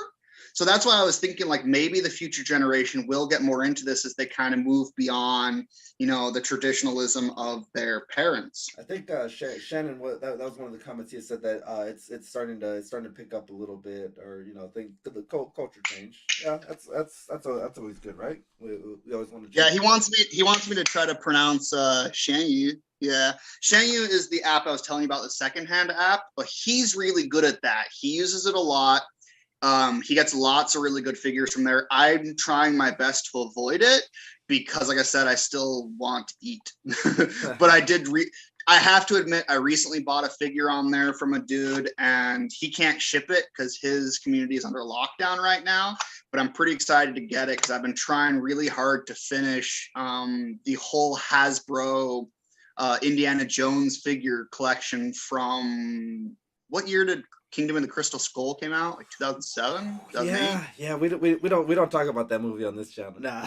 B: So that's why I was thinking, like, maybe the future generation will get more into this as they kind of move beyond, the traditionalism of their parents.
A: I think Shannon, that was one of the comments. He said that it's starting to pick up a little bit, or think the culture change. Yeah, that's always good, right? We always want to.
B: Yeah, he wants me to try to pronounce Shanyu. Yeah, Shanyu is the app I was telling you about, the secondhand app, but he's really good at that. He uses it a lot. He gets lots of really good figures from there. I'm trying my best to avoid it because, like I said, I still want to eat. But I have to admit, I recently bought a figure on there from a dude, and he can't ship it because his community is under lockdown right now. But I'm pretty excited to get it because I've been trying really hard to finish the whole Hasbro Indiana Jones figure collection from, what year did Kingdom of the Crystal Skull came out? Like 2007, 2008?
A: Yeah. We don't talk about that movie on this channel. Nah,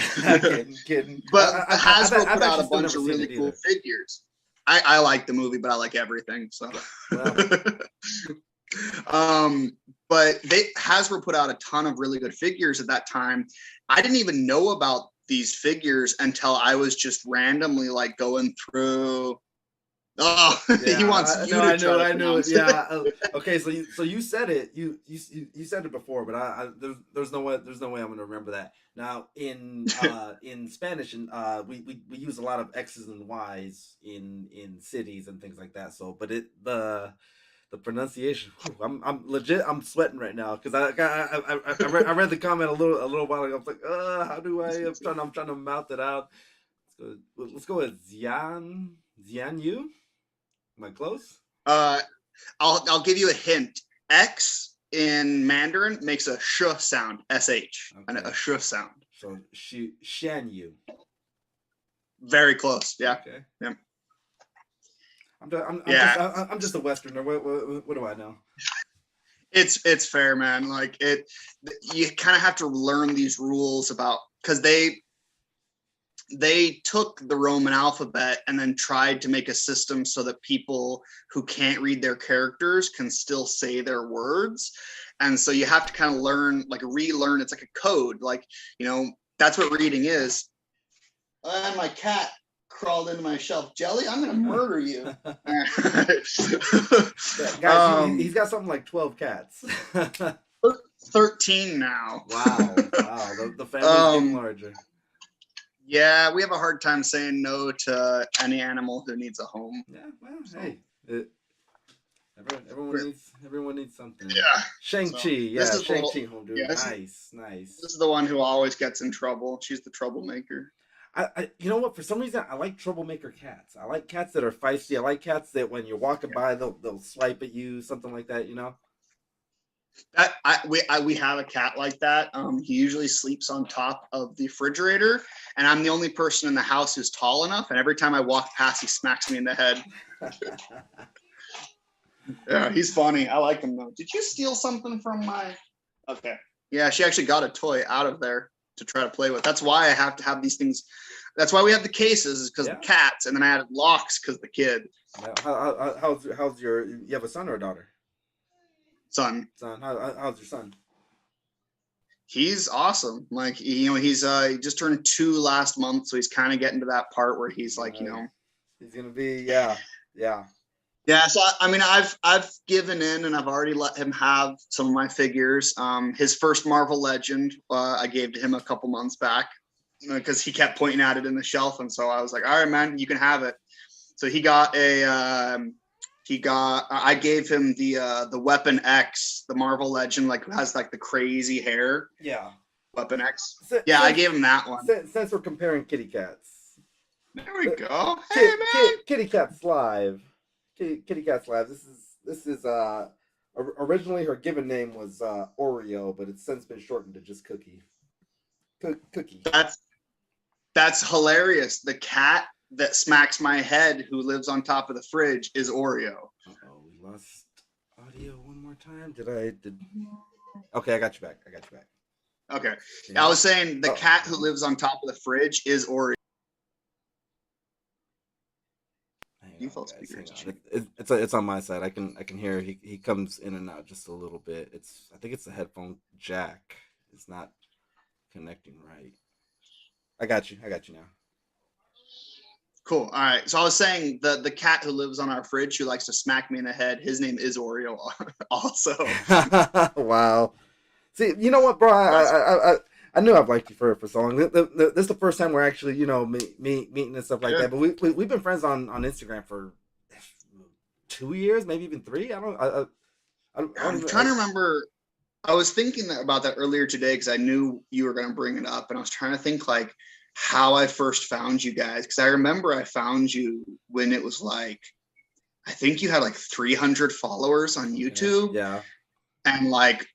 A: kidding.
B: But Hasbro put out a bunch of really cool figures. I like the movie, but I like everything. So, but Hasbro put out a ton of really good figures at that time. I didn't even know about these figures until I was just randomly like going through. Oh,
A: yeah,
B: he wants you to
A: I knew it. Yeah. Okay, so you said it. You said it before, but there's no way I'm gonna remember that. Now in Spanish, and we use a lot of X's and Y's in cities and things like that. So, but the pronunciation, I'm legit. I'm sweating right now because I read the comment a little while ago. I was like, how do I? I'm trying to mouth it out. Let's go with Xianyu. Am I close?
B: I'll give you a hint. X in Mandarin makes a sh sound, sh, and a sh sound.
A: So Shanyu.
B: Very close. Yeah.
A: Okay.
B: Yeah.
A: I'm just a Westerner. What do I know?
B: It's fair, man. Like you kind of have to learn these rules about, because they took the Roman alphabet and then tried to make a system so that people who can't read their characters can still say their words. And so you have to kind of relearn. It's like a code. Like, that's what reading is. And my cat crawled into my shelf. Jelly, I'm going to murder you.
A: Guys, he's got something like 12 cats.
B: 13 now.
A: Wow. The family's getting larger.
B: Yeah, we have a hard time saying no to any animal who needs a home.
A: Yeah, well, hey, everyone needs something.
B: Yeah.
A: Shang-Chi, Shang-Chi home, dude. Yeah, nice.
B: This is the one who always gets in trouble. She's the troublemaker.
A: You know what? For some reason, I like troublemaker cats. I like cats that are feisty. I like cats that when you're walking by, they'll swipe at you, something like that.
B: We have a cat like that. He usually sleeps on top of the refrigerator, and I'm the only person in the house who's tall enough. And every time I walk past, he smacks me in the head. Yeah, he's funny. I like him though. Did you steal something from my? Okay. Yeah, she actually got a toy out of there to try to play with. That's why I have to have these things. That's why we have the cases, is because the cats, and then I added locks because the kid.
A: How's your? You have a son or a daughter?
B: Son.
A: How's your son?
B: He's awesome. Like, you know, he's he just turned 2 last month, so he's kind of getting to that part where he's like, you know,
A: he's gonna be yeah.
B: Yeah, so I mean, I've given in, and I've already let him have some of my figures. His first Marvel Legend, I gave to him a couple months back because he kept pointing at it in the shelf, and so I was like, all right, man, you can have it. So he got I gave him the Weapon X, the Marvel Legend, like, who has like the crazy hair.
A: Yeah.
B: Weapon X. I gave him that one.
A: Since we're comparing kitty cats.
B: There we go. Hey, man.
A: Kitty Cats Live. Kitty Cats Live. This is originally her given name was Oreo, but it's since been shortened to just Cookie. Cookie.
B: That's hilarious. The cat that smacks my head, who lives on top of the fridge, is Oreo.
A: Uh-oh, we lost audio one more time. Okay, I got you back.
B: Okay. Yeah. I was saying the cat who lives on top of the fridge is Oreo.
A: It's on my side. I can hear he comes in and out just a little bit. I think it's the headphone jack. It's not connecting right. I got you now.
B: Cool. All right. So I was saying the cat who lives on our fridge, who likes to smack me in the head, his name is Oreo also.
A: Wow. See, you know what, bro? I knew I've liked you for so long. This is the first time we're actually, you know, meeting and stuff like that. But we've been friends on Instagram for 2 years, maybe even 3. I'm
B: trying to remember. I was thinking about that earlier today because I knew you were going to bring it up, and I was trying to think like how I first found you guys, because I remember I found you when it was like, I think you had like 300 followers on YouTube.
A: Yeah.
B: And like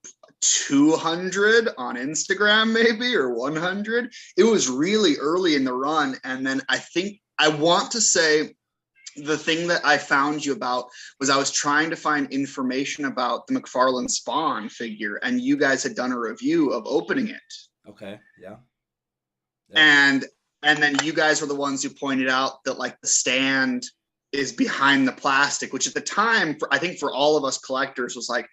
B: 200 on Instagram, maybe, or 100. It was really early in the run. And then I think I want to say the thing that I found you about was I was trying to find information about the McFarlane Spawn figure, and you guys had done a review of opening it.
A: Okay. Yeah.
B: And then you guys were the ones who pointed out that like the stand is behind the plastic, which at the time, I think for all of us collectors was like,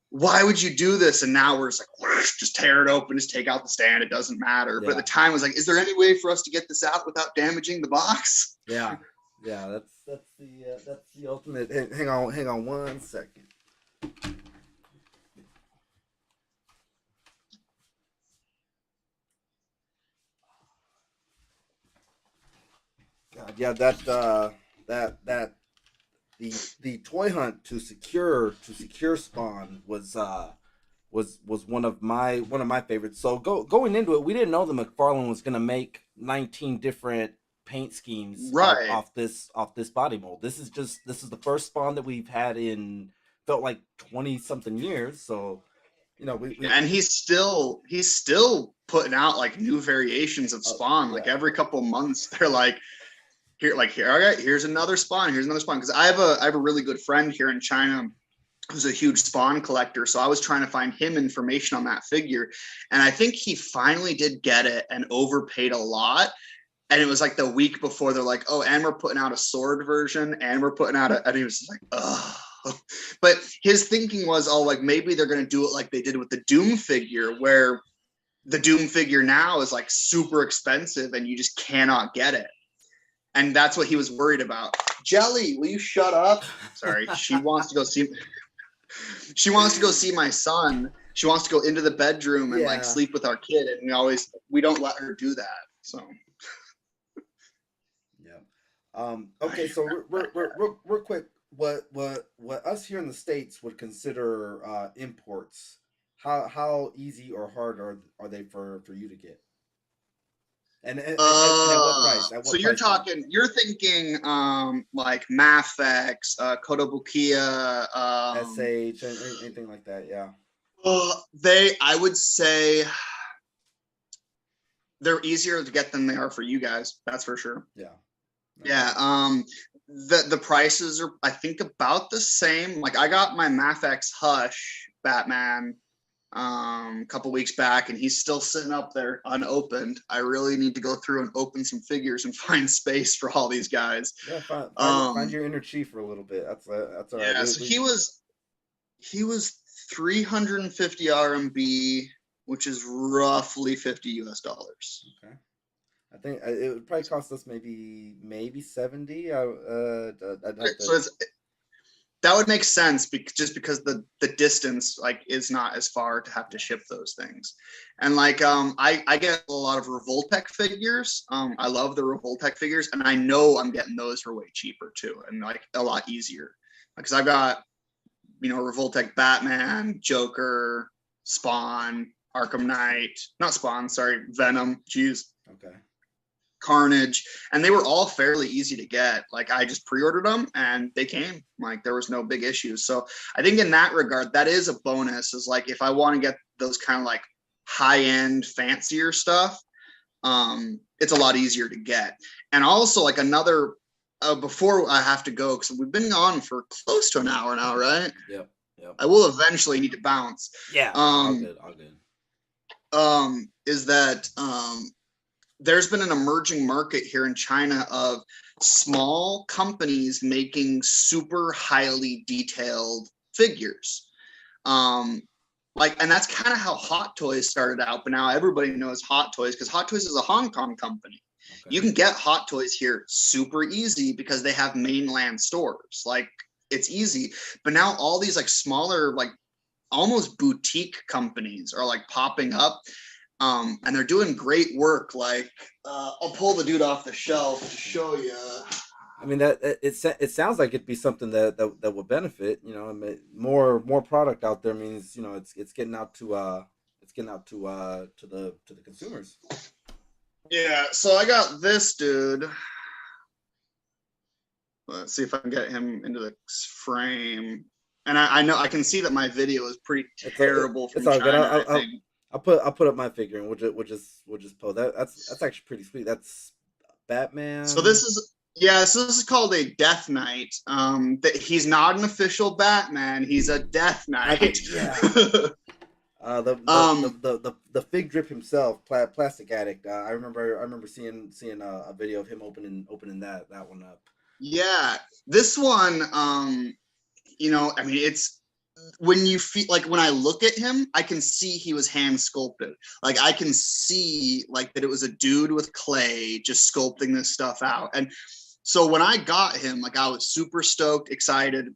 B: why would you do this? And now we're just like, whoosh, just tear it open, just take out the stand. It doesn't matter. Yeah. But at the time it was like, is there any way for us to get this out without damaging the box?
A: Yeah. Yeah. That's the ultimate. Hang on 1 second. God, yeah, the toy hunt to secure Spawn was one of my favorites. So going into it, we didn't know that McFarlane was gonna make 19 different paint schemes off this body mold. This is the first Spawn that we've had in felt like 20 something years. So you know,
B: and he's still putting out like new variations of Spawn. Like every couple of months, they're like, here, all right, here's another Spawn. Because I have a really good friend here in China who's a huge Spawn collector. So I was trying to find him information on that figure, and I think he finally did get it and overpaid a lot. And it was like the week before they're like, oh, and we're putting out a sword version, and we're putting out and he was just like, ugh. But his thinking was, oh, like maybe they're going to do it like they did with the Doom figure, where the Doom figure now is like super expensive and you just cannot get it. And that's what he was worried about. Jelly, will you shut up? Sorry, she wants to go see my son. She wants to go into the bedroom and like sleep with our kid, and we don't let her do that. So
A: yeah. Okay, so real quick, what us here in the States would consider imports, how easy or hard are they for you to get? And at what price?
B: So you're thinking like Mafex, Kotobukiya,
A: SH, anything like that, yeah.
B: I would say they're easier to get than they are for you guys. That's for sure.
A: Yeah.
B: Yeah. The prices are, I think, about the same. Like I got my Mafex Hush Batman a couple weeks back, and he's still sitting up there unopened. I really need to go through and open some figures and find space for all these guys.
A: Yeah, find your inner chief for a little bit. That's all right.
B: Yeah, so he was 350 RMB, which is roughly $50 US.
A: Okay. I think it would probably cost us maybe 70. I'd have
B: So
A: to.
B: that would make sense just because the distance like is not as far to have to ship those things. And like I get a lot of Revoltech figures. I love the Revoltech figures, and I know I'm getting those for way cheaper too, and like a lot easier because I've got Revoltech Batman, Joker, Spawn, Arkham Knight, not Spawn, sorry, Venom, geez,
A: Okay.
B: Carnage, and they were all fairly easy to get. Like I just pre-ordered them and they came. Like there was no big issues. So I think in that regard, that is a bonus. Is like if I want to get those kind of like high-end, fancier stuff, it's a lot easier to get. And also like another before I have to go, because we've been on for close to an hour now, right?
A: Yep.
B: I will eventually need to bounce.
A: Yeah. All good.
B: Is that there's been an emerging market here in China of small companies making super highly detailed figures. And that's kind of how Hot Toys started out, but now everybody knows Hot Toys because Hot Toys is a Hong Kong company. Okay. You can get Hot Toys here super easy because they have mainland stores. Like it's easy, but now all these like smaller, like almost boutique companies are like popping up. And they're doing great work. Like I'll pull the dude off the shelf to show you.
A: I mean that it sounds like it'd be something that would benefit. More product out there means it's getting out to the consumers.
B: Yeah. So I got this dude. Let's see if I can get him into the frame. And I know I can see that my video is pretty terrible from China.
A: I'll put up my figure and we'll just post that. That's actually pretty sweet. That's Batman.
B: So this is called a Death Knight. He's not an official Batman. He's a Death Knight.
A: Yeah. The Fig Drip himself, Plastic Addict. I remember seeing a video of him opening that one up.
B: Yeah, this one. I mean, it's. When you feel like when I look at him, I can see he was hand sculpted. Like I can see like that it was a dude with clay just sculpting this stuff out. And so when I got him, like I was super stoked, excited.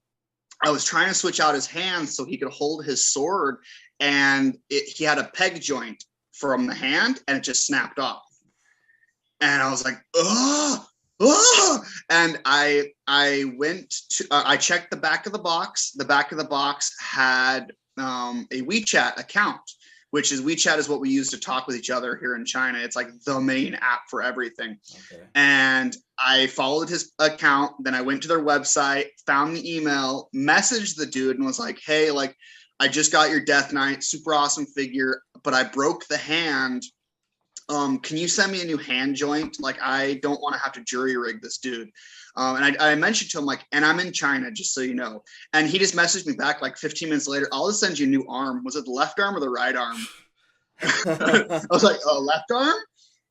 B: I was trying to switch out his hands so he could hold his sword, and he had a peg joint from the hand, and it just snapped off. And I was like, oh. And I went to I checked the back of the box. The back of the box had a WeChat account, which is WeChat is what we use to talk with each other here in China. It's like the main app for everything. Okay. And I followed his account. Then I went to their website, found the email, messaged the dude, and was like, "Hey, like I just got your Death Knight, super awesome figure, but I broke the hand. Can you send me a new hand joint? Like, I don't want to have to jury rig this dude." And I mentioned to him, like, and I'm in China, just so you know. And he just messaged me back like 15 minutes later. "I'll just send you a new arm." Was it the left arm or the right arm? I was like, "Oh, left arm?"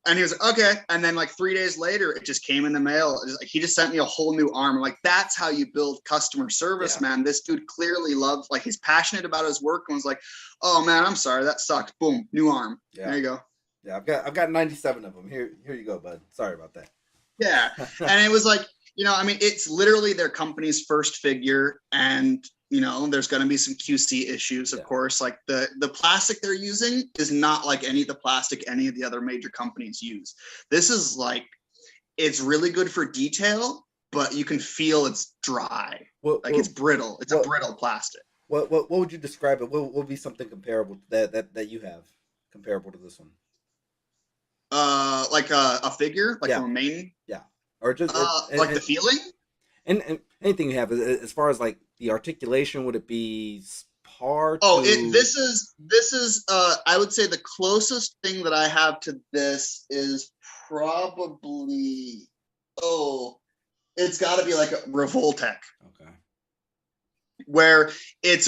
B: And he was like, "Okay." And then like 3 days later, it just came in the mail. He just sent me a whole new arm. I'm like, that's how you build customer service, man. This dude clearly loves, like, he's passionate about his work and was like, "Oh man, I'm sorry, that sucked." Boom, new arm. Yeah. There you go.
A: Yeah, I've got 97 of them. Here you go, bud. Sorry about that.
B: Yeah. And it was like, I mean, it's literally their company's first figure, and there's going to be some QC issues, of course. Like the plastic they're using is not like any of the plastic any of the other major companies use. This is like, it's really good for detail, but you can feel it's dry. It's brittle. It's a brittle plastic.
A: What would you describe it? What would be something comparable that you have comparable to this one?
B: Like a figure, like from a main.
A: Yeah. Or just
B: like the feeling.
A: And anything you have as far as like the articulation, would it be hard
B: Oh,
A: to.
B: this is I would say the closest thing that I have to this is probably, oh, it's got to be like a Revoltech,
A: Okay.
B: where it's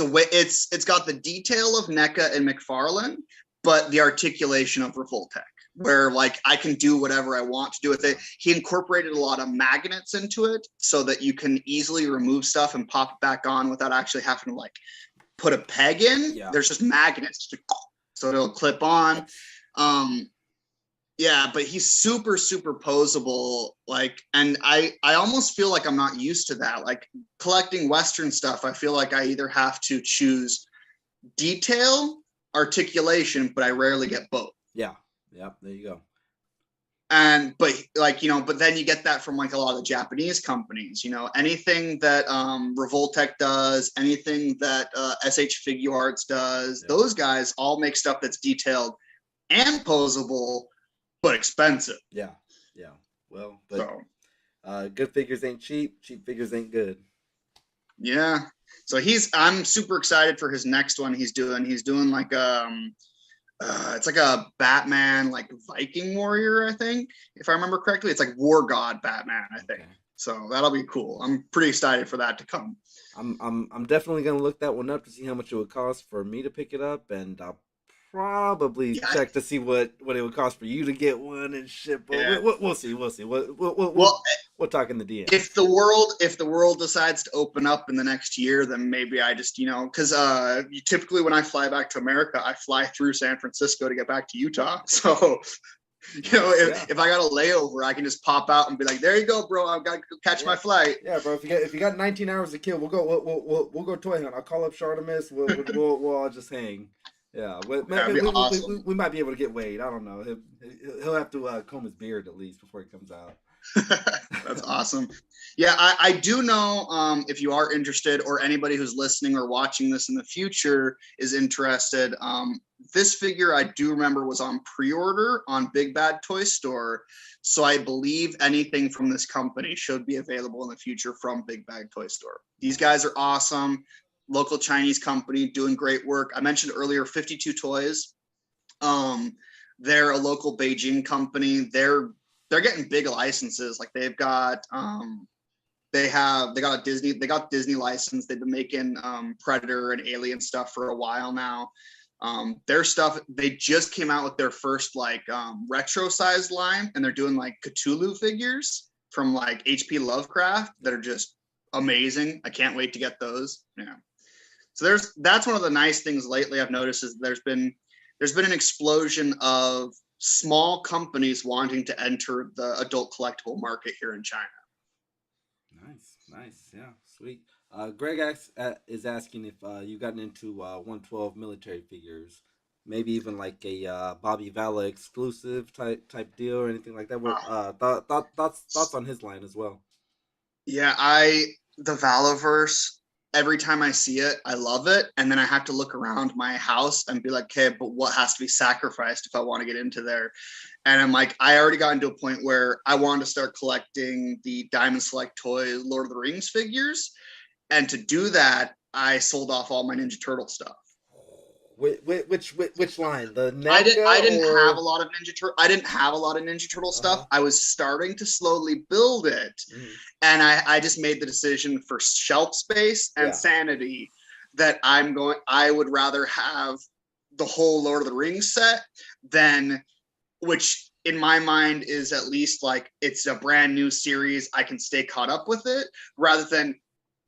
B: got the detail of NECA and McFarlane, but the articulation of Revoltech, where like I can do whatever I want to do with it. He incorporated a lot of magnets into it so that you can easily remove stuff and pop it back on without actually having to like put a peg in.
A: Yeah.
B: There's just magnets, so it'll clip on. Yeah, but he's super posable, like, and I almost feel like I'm not used to that. Like collecting Western stuff, I feel like I either have to choose detail, articulation, but I rarely get both.
A: Yeah. There you go.
B: And but like, but then you get that from like a lot of the Japanese companies. Anything that Revoltech does, anything that SH Figure Arts does, those guys all make stuff that's detailed and posable, but expensive.
A: Yeah. Well, but good figures ain't cheap. Cheap figures ain't good.
B: Yeah. So I'm super excited for his next one. He's doing like it's like a Batman, like Viking warrior, I think, if I remember correctly. It's like War God Batman, I think. So that'll be cool. I'm pretty excited for that to come.
A: I'm definitely gonna look that one up to see how much it would cost for me to pick it up, and I'll probably check to see what it would cost for you to get one and ship.
B: Yeah.
A: We'll see. We'll talk in the DM.
B: If the world decides to open up in the next year, then maybe I just because typically when I fly back to America, I fly through San Francisco to get back to Utah. So if I got a layover, I can just pop out and be like, "There you go, bro. I've got to catch my flight."
A: Yeah, bro. If you got 19 hours to kill, we'll go toy hunt. I'll call up Shartimus. We'll all just hang. Yeah,
B: awesome.
A: We might be able to get Wade. I don't know. He'll have to comb his beard at least before he comes out.
B: That's awesome. Yeah, I do know if you are interested, or anybody who's listening or watching this in the future is interested. This figure I do remember was on pre-order on Big Bad Toy Store. So I believe anything from this company should be available in the future from Big Bad Toy Store. These guys are awesome. Local Chinese company doing great work. I mentioned earlier 52 Toys. They're a local Beijing company. They're getting big licenses. Like they've got they got a Disney license. They've been making Predator and Alien stuff for a while now. Their stuff, they just came out with their first like retro sized line, and they're doing like Cthulhu figures from like HP Lovecraft that are just amazing. I can't wait to get those. Yeah. So that's one of the nice things lately I've noticed is there's been an explosion of small companies wanting to enter the adult collectible market here in China.
A: Nice, yeah, sweet. Greg is asking if you've gotten into 112 military figures, maybe even like a Bobby Vala exclusive type deal or anything like that. Thoughts on his line as well?
B: Yeah, the Valaverse, every time I see it, I love it. And then I have to look around my house and be like, okay, but what has to be sacrificed if I want to get into there? And I'm like, I already got into a point where I wanted to start collecting the Diamond Select Toys Lord of the Rings figures. And to do that, I sold off all my Ninja Turtle stuff.
A: Which line? The NECA,
B: I didn't have a lot of Ninja Turtle stuff. I was starting to slowly build it, and I just made the decision for shelf space and sanity that I would rather have the whole Lord of the Rings set than, which in my mind is at least like it's a brand new series. I can stay caught up with it rather than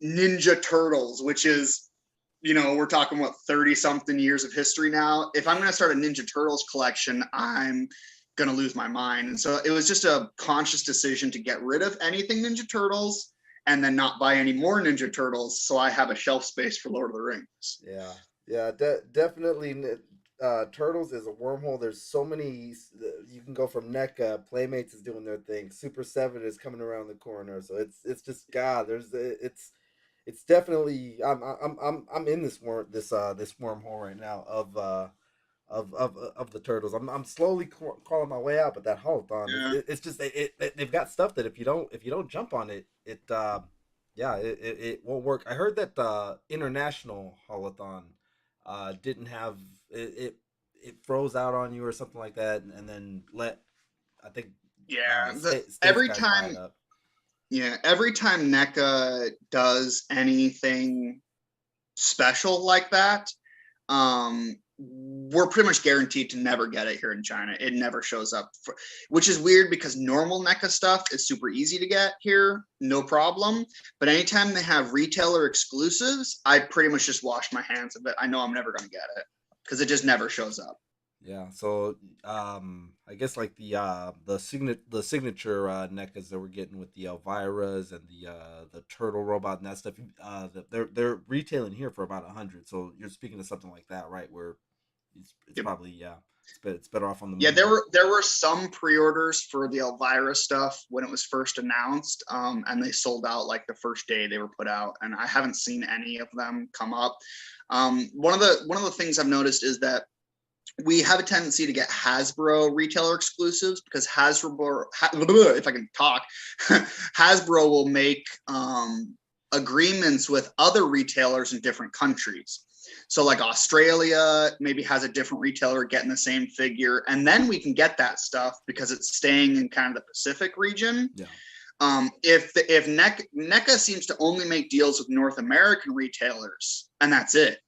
B: Ninja Turtles, which is, we're talking about 30 something years of history now. If I'm going to start a Ninja Turtles collection, I'm going to lose my mind. And so it was just a conscious decision to get rid of anything Ninja Turtles and then not buy any more Ninja Turtles. So I have a shelf space for Lord of the Rings.
A: Yeah, definitely. Turtles is a wormhole. There's so many. You can go from NECA. Playmates is doing their thing. Super 7 is coming around the corner. So it's just God. It's definitely I'm in this wormhole right now of the Turtles. I'm slowly crawling my way out, but that Holothon, it's just they've got stuff that if you don't jump on it, it won't work. I heard that the international Holothon didn't have it froze out on you or something like that, and then let I think
B: Yeah,
A: States
B: every
A: guys buy it
B: time,
A: up.
B: yeah, every time NECA does anything special like that, we're pretty much guaranteed to never get it here in China. It never shows up, which is weird because normal NECA stuff is super easy to get here, no problem. But anytime they have retailer exclusives, I pretty much just wash my hands of it. I know I'm never going to get it because it just never shows up.
A: Yeah, so I guess like the signature NECAs that we're getting with the Elvira's and the turtle robot and that stuff, they're retailing here for about 100. So you're speaking of something like that, right? Where it's
B: Yep.
A: probably it's better off on the
B: Yeah,
A: move.
B: there were some pre-orders for the Elvira stuff when it was first announced, and they sold out like the first day they were put out, and I haven't seen any of them come up. One of the things I've noticed is that we have a tendency to get Hasbro retailer exclusives because Hasbro, if I can talk, Hasbro will make agreements with other retailers in different countries. So like Australia maybe has a different retailer getting the same figure, and then we can get that stuff because it's staying in kind of the Pacific region.
A: Yeah.
B: If NECA seems to only make deals with North American retailers, and that's it,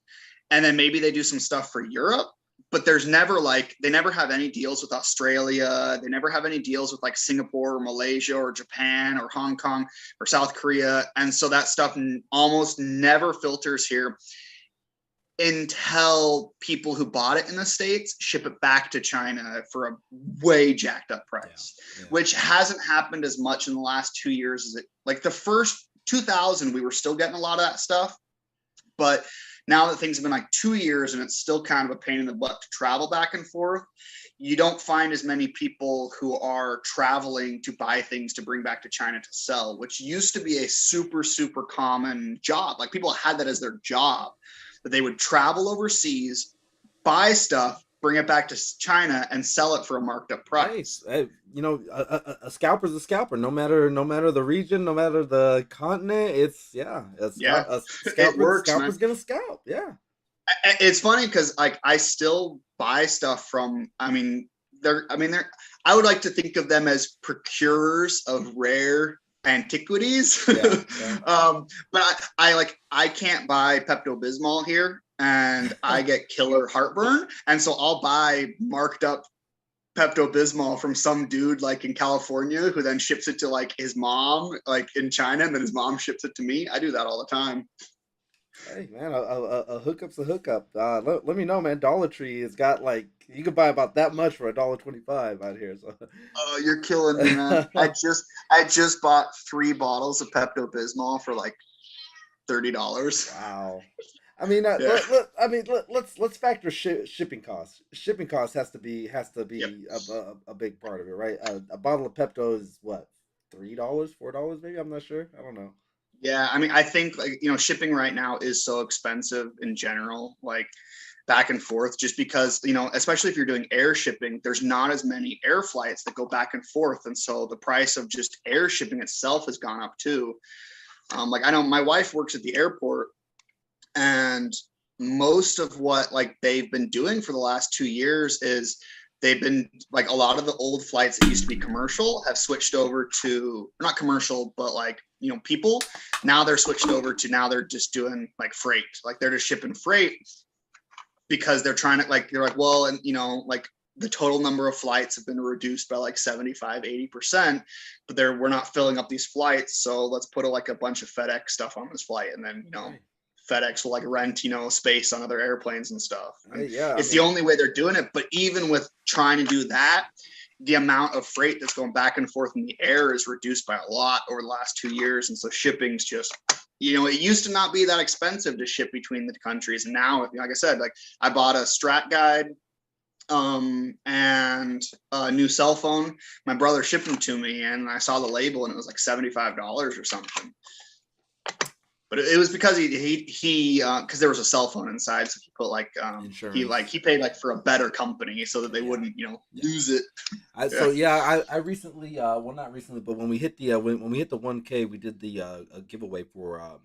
B: and then maybe they do some stuff for Europe, but there's never like they never have any deals with Australia. They never have any deals with like Singapore or Malaysia or Japan or Hong Kong or South Korea, and so that stuff almost never filters here until people who bought it in the States ship it back to China for a way jacked up price, which hasn't happened as much in the last 2 years as it like the first 2000 we were still getting a lot of that stuff, but now that things have been like 2 years and it's still kind of a pain in the butt to travel back and forth, you don't find as many people who are traveling to buy things to bring back to China to sell, which used to be a super, super common job. Like people had that as their job, that they would travel overseas, buy stuff, bring it back to China and sell it for a marked up price.
A: Hey, a scalper's a scalper. No matter the region, no matter the continent. It's
B: Yeah,
A: a
B: it works, man.
A: scalper's gonna scalp. Yeah.
B: It's funny because like I still buy stuff from. They're. I would like to think of them as procurers of rare antiquities.
A: Yeah, yeah.
B: But I can't buy Pepto Bismol here, and I get killer heartburn, and so I'll buy marked up Pepto Bismol from some dude like in California who then ships it to like his mom like in China, and then his mom ships it to me. I do that all the time.
A: Hey man, a hookup's a hookup. Let me know, man. Dollar Tree has got like you could buy about that much for $1.25 out here. So
B: Oh, you're killing me, man. I just bought 3 bottles of Pepto Bismol for like $30.
A: wow. I mean,
B: Yeah.
A: let's factor shipping costs. Shipping costs has to be
B: Yep.
A: a big part of it, right? A bottle of Pepto is what, $3, $4 maybe? I'm not sure. I don't know.
B: Yeah, I think like shipping right now is so expensive in general, like back and forth, just because especially if you're doing air shipping, there's not as many air flights that go back and forth, and so the price of just air shipping itself has gone up too. Like I know my wife works at the airport, and most of what like they've been doing for the last 2 years is they've been like a lot of the old flights that used to be commercial have switched over to not commercial but like people now they're switched over to now they're just doing like freight, like they're just shipping freight because they're trying to like they're like well and like the total number of flights have been reduced by like 75-80%, but we're not filling up these flights, so let's put like a bunch of FedEx stuff on this flight, and then
A: Right.
B: FedEx will like rent, space on other airplanes and stuff. And
A: Yeah.
B: it's the only way they're doing it. But even with trying to do that, the amount of freight that's going back and forth in the air is reduced by a lot over the last 2 years. And so shipping's just, it used to not be that expensive to ship between the countries. And now, like I said, like I bought a Strat Guide and a new cell phone. My brother shipped them to me, and I saw the label, and it was like $75 or something. But it was because he because there was a cell phone inside, so he put like
A: Insurance.
B: he paid like for a better company so that they
A: Yeah.
B: wouldn't
A: Yeah.
B: lose it.
A: So yeah, I recently well not recently, but when we hit the when we hit the 1K, we did the a giveaway for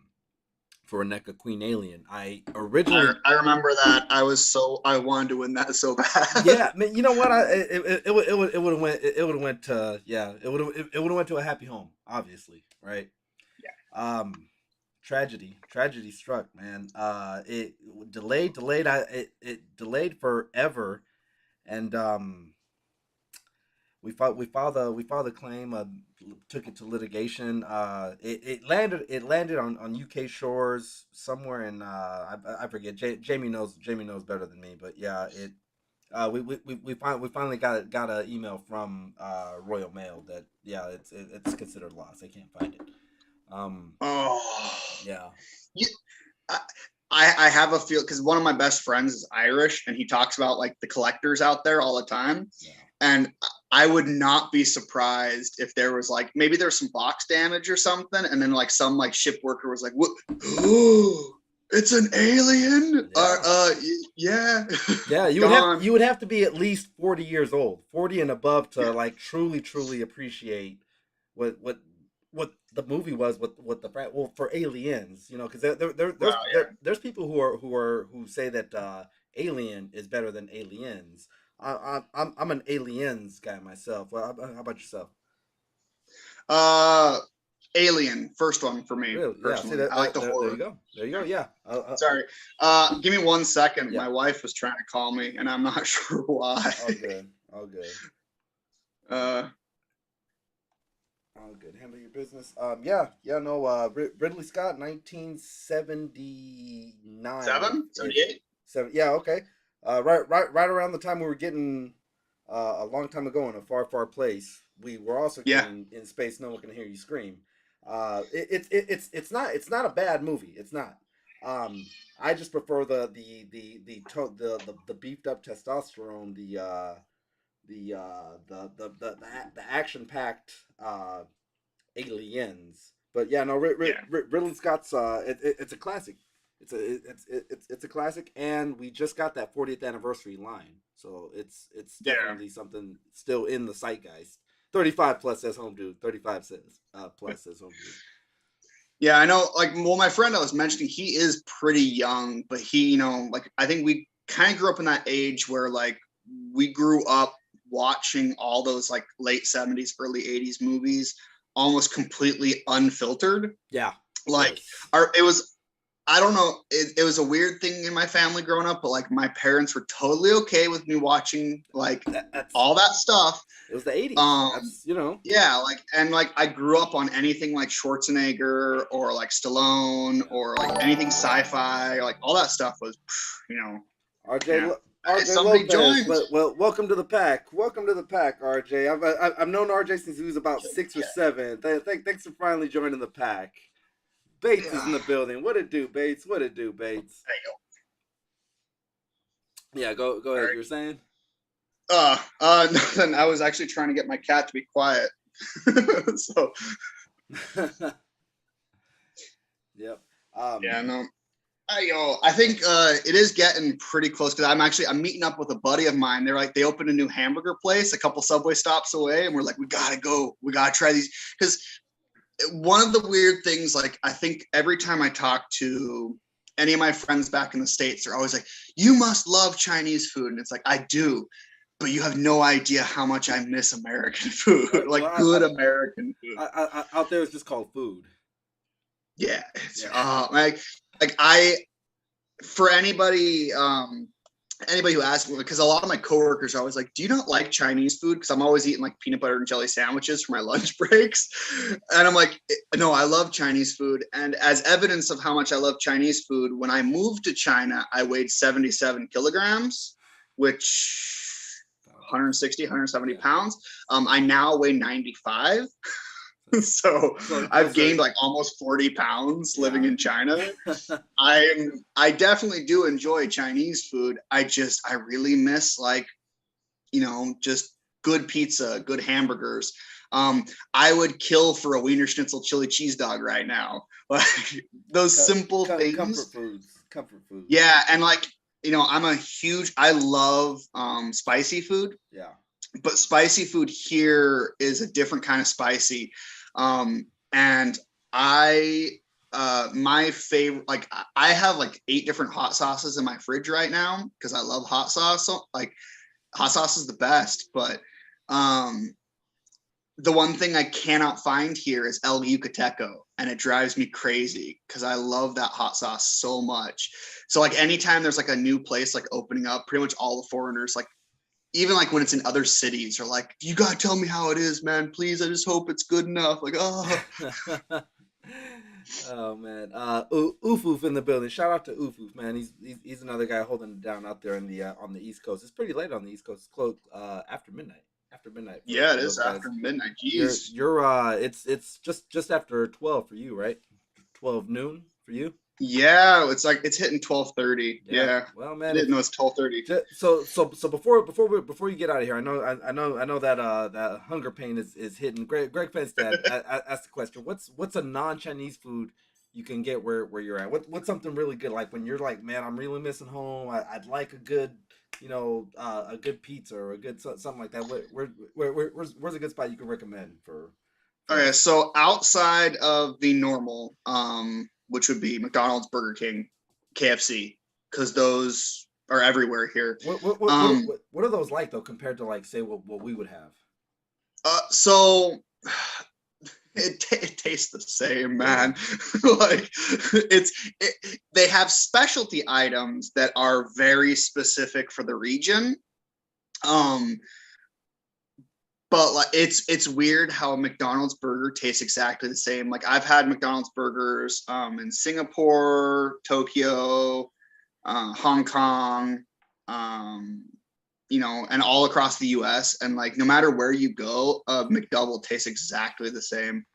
A: for a NECA Queen Alien. I originally,
B: I remember that. I wanted to win that so bad.
A: yeah, man, you know what? It would have went to, yeah, it would have went to a happy home, obviously, right? Um, tragedy struck, man. It delayed. It delayed forever, and we filed a claim, took it to litigation. It landed on UK shores somewhere in, I forget. Jamie knows better than me, but yeah, we finally got an email from Royal Mail that, yeah, it's considered lost. They can't find it.
B: Oh,
A: Yeah.
B: you, I, I have a feel because one of my best friends is Irish and he talks about like the collectors out there all the time.
A: Yeah.
B: And I would not be surprised if there was like maybe there's some box damage or something, and then like some like ship worker was like, "What? Oh, it's an alien?
A: Yeah.
B: Yeah,
A: Yeah,
B: gone."
A: you would have to be at least 40 years old, 40 and above, to like truly appreciate what what the movie was, what the well, for Aliens, because
B: Wow, yeah.
A: there's people who say that Alien is better than Aliens. I'm an Aliens guy myself. Well, how about yourself?
B: Uh, Alien, first one for me
A: Really? Yeah. See
B: personally.
A: that,
B: I like the
A: there you
B: horror.
A: go. There you go. Yeah.
B: Sorry. Give me 1 second.
A: Yeah.
B: My wife was trying to call me, and I'm not sure why.
A: All good. All good.
B: Uh,
A: All good. Handle your business. Yeah. No. Ridley Scott, 1979.
B: 78.
A: Seven. Yeah. Okay. Right around the time we were getting, a long time ago in a far place. We were also
B: Yeah.
A: getting In Space. No one can hear you scream. It's not a bad movie. It's not. I just prefer the beefed up testosterone, the action packed aliens. But yeah, no,
B: Yeah.
A: Ridley Scott's, it's a classic. It's a classic, and we just got that 40th anniversary line, so it's
B: Yeah.
A: definitely something still in the zeitgeist. 35 plus says home dude. 35 says plus says home dude.
B: Yeah, I know. Like, well, my friend I was mentioning, he is pretty young, but he, like I think we kind of grew up in that age where like we grew up watching all those like late 70s, early 80s movies almost completely unfiltered.
A: Yeah.
B: Like,
A: Yes.
B: it was, I don't know, it was a weird thing in my family growing up, but like my parents were totally okay with me watching like
A: That's
B: all that stuff.
A: It was the 80s.
B: Um,
A: That's.
B: yeah, like and like I grew up on anything like Schwarzenegger or like Stallone
A: Yeah.
B: or like anything sci-fi, like all that stuff was,
A: RJ
B: yeah.
A: RJ
B: Somebody
A: Lopez.
B: joined.
A: Well, welcome to the pack. Welcome to the pack, RJ. I've known RJ since he was about 6 or 7. Thanks for finally joining the pack. Bates is in the building. What it do, Bates? What it do, Bates? Yeah, go ahead. You were saying?
B: Nothing. I was actually trying to get my cat to be quiet. So
A: Yep.
B: yeah, no. I think it is getting pretty close because I'm meeting up with a buddy of mine. They opened a new hamburger place a couple subway stops away, and we're like, we gotta go, we gotta try these. Because one of the weird things, like I think every time I talk to any of my friends back in the States, they're always like, you must love Chinese food. And it's like, I do, but you have no idea how much I miss American food, like
A: Well,
B: good American food.
A: out there, it's just called food.
B: Yeah. It's,
A: Yeah.
B: like for anybody who asks me, because a lot of my coworkers are always like, do you not like Chinese food? Because I'm always eating like peanut butter and jelly sandwiches for my lunch breaks. And I'm like, no, I love Chinese food. And as evidence of how much I love Chinese food, when I moved to China, I weighed 77 kilograms, which 160, 170 pounds. I now weigh 95. So I've gained like almost 40 pounds living in China. I definitely do enjoy Chinese food. I really miss like, just good pizza, good hamburgers. I would kill for a Wiener Schnitzel chili cheese dog right now. Like those simple things.
A: Comfort foods.
B: Yeah, and like, I love spicy food.
A: Yeah.
B: But spicy food here is a different kind of spicy. And I my favorite, like I have like 8 different hot sauces in my fridge right now because I love hot sauce. So, like hot sauce is the best, but the one thing I cannot find here is El Yucateco, and it drives me crazy because I love that hot sauce so much. So like anytime there's like a new place like opening up, pretty much all the foreigners, like even like when it's in other cities, are like, you gotta tell me how it is, man. Please, I just hope it's good enough. Like, oh.
A: Oh man, Oofoof in the building. Shout out to Oofoof, man. He's another guy holding it down out there in the on the East Coast. It's pretty late on the East Coast. It's close after midnight. After midnight.
B: Yeah, it
A: for
B: is
A: those guys.
B: after midnight. Jeez.
A: You're it's just after 12 for you, right? 12 noon for you.
B: Yeah, it's like it's hitting 12:30. Yeah.
A: Well, man,
B: I didn't know it's 12:30.
A: So before you get out of here, I know that that hunger pain is hitting. Greg Fenstad asked the question: What's a non-Chinese food you can get where you're at? What's something really good, like when you're like, man, I'm really missing home. I'd like a good, a good pizza or a good something like that. Where's a good spot you can recommend for
B: Okay, so outside of the normal, which would be McDonald's, Burger King, KFC, because those are everywhere here.
A: What are those like though compared to like say what we would have?
B: So it tastes the same, man. Like they have specialty items that are very specific for the region. But like it's weird how a McDonald's burger tastes exactly the same. Like I've had McDonald's burgers in Singapore, Tokyo, Hong Kong, and all across the US. And like no matter where you go, McDouble tastes exactly the same.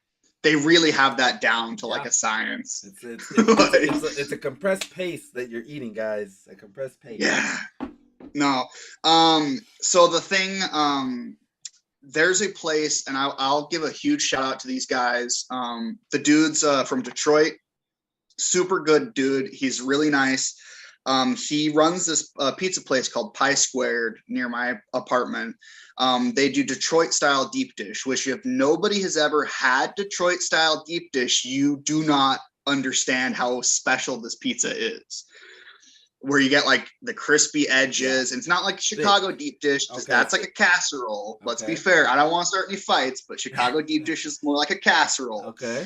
B: They really have that down to like a science.
A: It's a compressed pace that you're eating, guys. A compressed pace.
B: Yeah. No. So the thing, there's a place, and I'll give a huge shout out to these guys. The dude's from Detroit, super good dude. He's really nice. He runs this pizza place called Pie Squared near my apartment. They do Detroit style deep dish, which if nobody has ever had Detroit style deep dish, you do not understand how special this pizza is. Where you get like the crispy edges, and it's not like Chicago deep dish, because that's like a casserole. Let's be fair. I don't want to start any fights, but Chicago deep dish is more like a casserole.
A: Okay.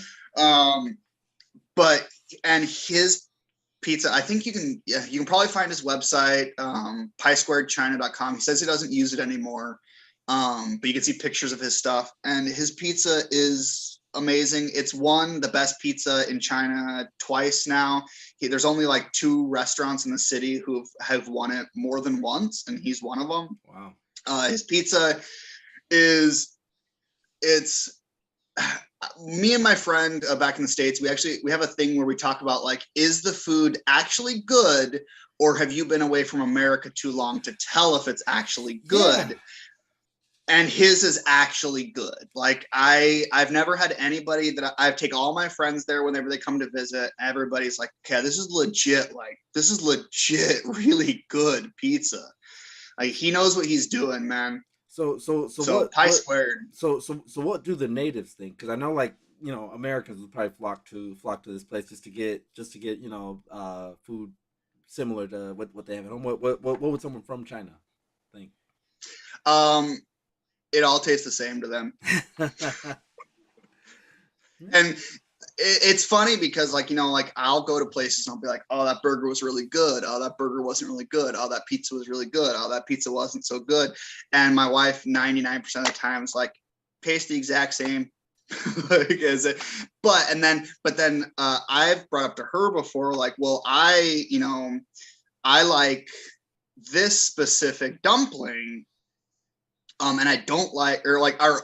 B: But his pizza, I think you can probably find his website, piesquaredchina.com. He says he doesn't use it anymore. But you can see pictures of his stuff, and his pizza is amazing. It's won the best pizza in China twice now. There's only like 2 restaurants in the city who have won it more than once, and he's one of them.
A: Wow.
B: His pizza it's me and my friend back in the States, we have a thing where we talk about like, is the food actually good, or have you been away from America too long to tell if it's actually good? Yeah. And his is actually good. Like I've never had anybody that I've taken all my friends there whenever they come to visit. Everybody's like, okay, this is legit. Like this is legit, really good pizza. Like he knows what he's doing, man.
A: So
B: Pie Squared.
A: So what do the natives think? Because I know like Americans would probably flock to this place just to get food similar to what they have at home. What would someone from China think?
B: It all tastes the same to them. And it's funny because like I'll go to places and I'll be like, oh, that burger was really good. Oh, that burger wasn't really good. Oh, that pizza was really good. Oh, that pizza wasn't so good. And my wife 99% of the time is like, tastes the exact same. But then I've brought up to her before, like, well, I like this specific dumpling. And I don't like, or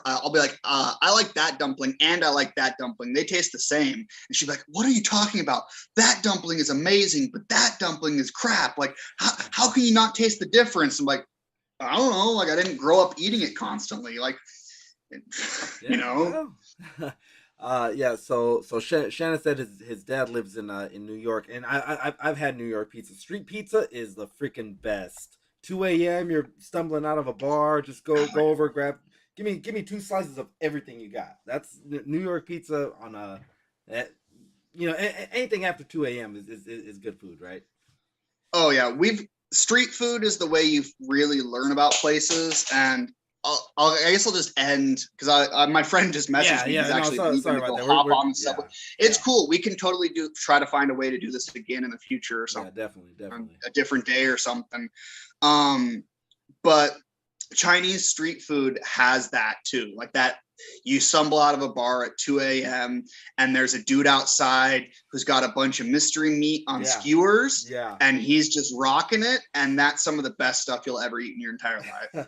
B: I'll be like, I like that dumpling and I like that dumpling. They taste the same. And she'd be like, what are you talking about? That dumpling is amazing, but that dumpling is crap. Like, how can you not taste the difference? I'm like, I don't know. Like, I didn't grow up eating it constantly. Like,
A: Yeah. So Shannon said his dad lives in New York, and I've had New York pizza. Street pizza is the freaking best. 2 a.m. You're stumbling out of a bar. Just go over, grab. Give me 2 slices of everything you got. That's New York pizza on a. anything after 2 a.m. is good food, right?
B: Oh yeah, street food is the way you really learn about places. And I guess I'll just end because my friend just messaged me. He's actually leaving to go hop on the subway. It's cool. We can totally try to find a way to do this again in the future or something.
A: Yeah, definitely.
B: A different day or something. But Chinese street food has that too. Like that, you stumble out of a bar at 2 a.m. and there's a dude outside who's got a bunch of mystery meat on skewers, and he's just rocking it. And that's some of the best stuff you'll ever eat in your entire life.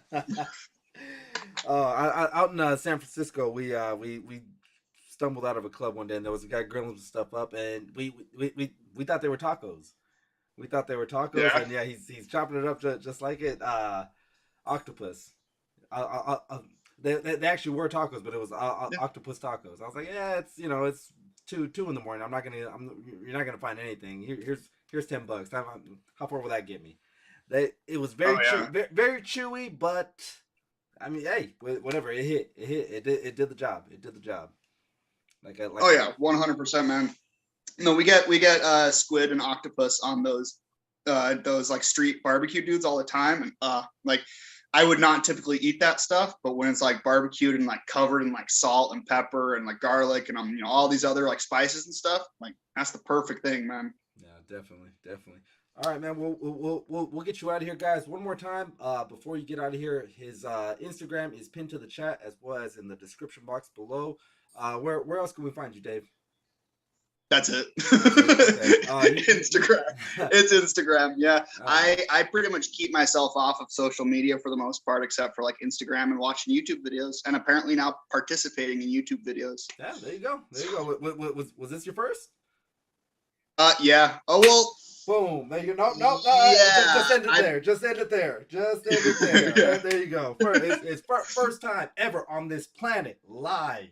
A: Out in San Francisco, we stumbled out of a club one day, and there was a guy grilling some stuff up, and we thought they were tacos. And he's chopping it up just like it. Octopus. They actually were tacos, but it was octopus tacos. I was like, it's it's 2 in the morning. You're not gonna find anything. Here's $10. How far will that get me? It was very very chewy, but I mean, hey, whatever. It hit. It did the job. Like
B: 100%, man. No, we get squid and octopus on those like street barbecue dudes all the time, and like I would not typically eat that stuff, but when it's like barbecued and like covered in like salt and pepper and like garlic and all these other like spices and stuff, like that's the perfect thing, man.
A: Yeah, definitely. All right, man. We'll get you out of here, guys. One more time before you get out of here. His Instagram is pinned to the chat as well as in the description box below. Where else can we find you, Dave?
B: That's it. Okay. Instagram. It's Instagram. Yeah. I pretty much keep myself off of social media for the most part, except for like Instagram and watching YouTube videos, and apparently now participating in YouTube videos.
A: Yeah, there you go. Was this your first?
B: Yeah. Oh, well.
A: Boom. There you go. No. Yeah. Just end it there. Yeah. There you go. It's first time ever on this planet live.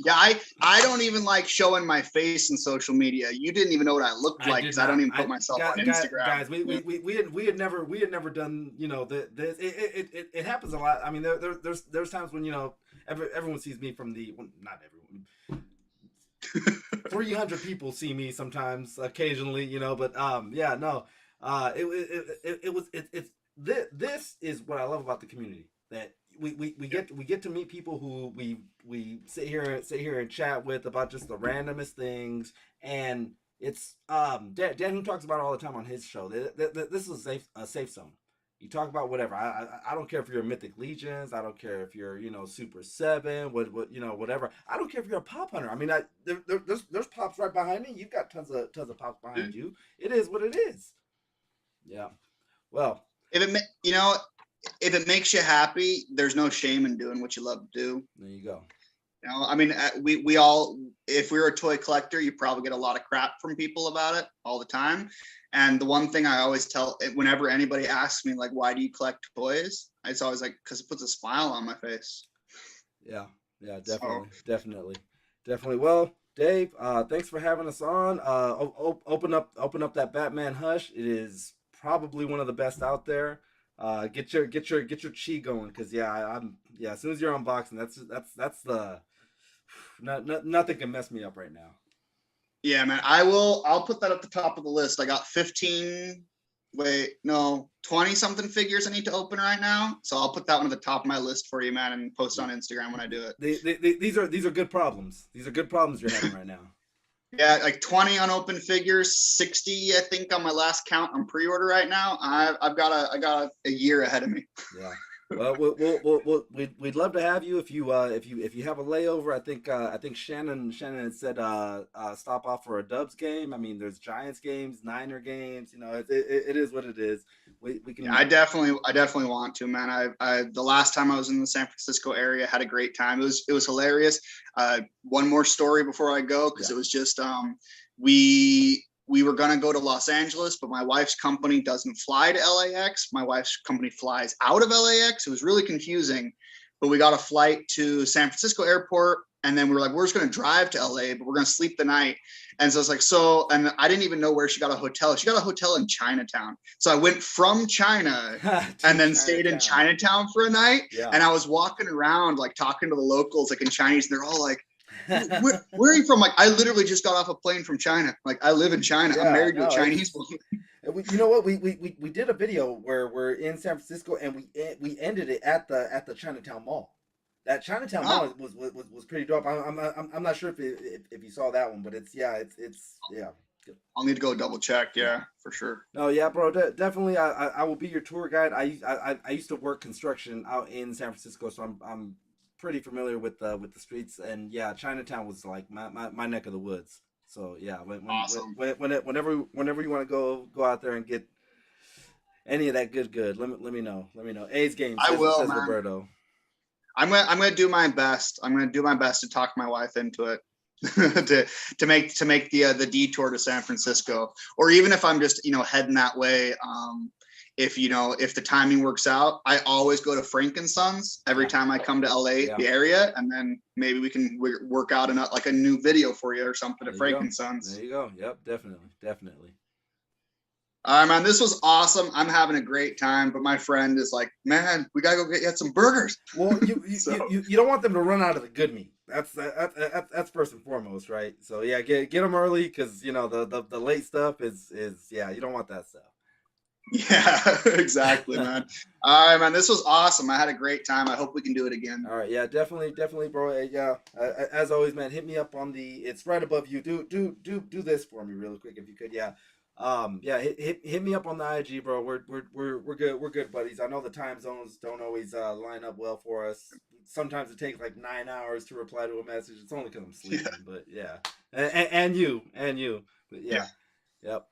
B: Yeah, I don't even like showing my face in social media. You didn't even know what I looked like because I don't even put myself on Instagram. Guys,
A: we had never done this. It happens a lot. I mean, there's times when everyone sees me from not everyone. 300 people see me sometimes, occasionally, but this is what I love about the community, that we get to meet people who we sit here and chat with about just the randomest things, and it's Dan who talks about it all the time on his show. This is a safe zone. You talk about whatever. I don't care if you're Mythic Legions. I don't care if you're Super 7. Whatever. I don't care if you're a pop hunter. I mean, there's pops right behind me. You've got tons of pops behind you. It is what it is. Yeah. Well,
B: if it makes you happy, there's no shame in doing what you love to do.
A: There you go.
B: I mean, we all, if we were a toy collector, you probably get a lot of crap from people about it all the time. And the one thing I always tell, whenever anybody asks me, like, why do you collect toys? It's always like, because it puts a smile on my face.
A: Yeah, definitely. Well, Dave, thanks for having us on. Open up that Batman Hush. It is probably one of the best out there. Get your chi going, because as soon as you're unboxing, that's the nothing can mess me up right now.
B: Yeah, man, I'll put that at the top of the list. I got 20 something figures I need to open right now, so I'll put that one at the top of my list for you, man, and post on Instagram when I do
A: it. These are good problems. These are good problems you're having right now.
B: Yeah, like 20 unopened figures, 60 I think on my last count on pre-order right now. I got a year ahead of me.
A: Yeah. Well, we'd love to have you if you have a layover. I think Shannon had said stop off for a Dubs game. I mean, there's Giants games, Niner games. It is what it is. We can.
B: Yeah, I definitely want to, man. I the last time I was in the San Francisco area, had a great time. It was hilarious. One more story before I go, because it was just we were going to go to Los Angeles, but my wife's company doesn't fly to LAX. My wife's company flies out of LAX. It was really confusing, but we got a flight to San Francisco airport. And then we were like, we're just going to drive to LA, but we're going to sleep the night. And so I was like, and I didn't even know where she got a hotel. She got a hotel in Chinatown. So I went from China and then stayed in Chinatown for a night. Yeah. And I was walking around, like talking to the locals, like in Chinese, and they're all like, Where are you from? Like, I literally just got off a plane from China. Like, I live in China. I'm
A: Yeah,
B: married to a
A: no,
B: Chinese woman.
A: you know what? We did a video where we're in San Francisco and we ended it at the Chinatown Mall. That Chinatown
B: Oh,
A: Mall was pretty dope. I'm not sure if you saw that one, but it's yeah.
B: I'll need to go double check. Yeah, for sure.
A: No, yeah, bro, definitely. I will be your tour guide. I used to work construction out in San Francisco, so I'm pretty familiar with the streets. And yeah, Chinatown was like my neck of the woods. So yeah,
B: Awesome.
A: whenever you want to go out there and get any of that good, let me know. Let me know. A's game
B: I will,
A: says
B: man.
A: Roberto.
B: I'm gonna do my best. I'm gonna do my best to talk my wife into it. to make the detour to San Francisco, or even if I'm just heading that way. If the timing works out, I always go to Frankensons every time I come to LA,
A: Yeah.
B: the area, and then maybe we can work out like a new video for you or something at Frankensons.
A: There you go. Yep, definitely.
B: All right, man, this was awesome. I'm having a great time, but my friend is like, man, we gotta go get some burgers.
A: Well, you don't want them to run out of the good meat. That's first and foremost, right? So yeah, get them early because the late stuff is yeah, you don't want that stuff.
B: Yeah, exactly, man. All right, man, this was awesome. I had a great time. I hope we can do it again.
A: All right, yeah, definitely, bro. Yeah, as always, man, hit me up on the. It's right above you. Do this for me, real quick, if you could. Yeah, yeah, hit me up on the IG, bro. We're good buddies. I know the time zones don't always line up well for us. Sometimes it takes like 9 hours to reply to a message. It's only because I'm sleeping, but yeah, and you, but yeah, yep.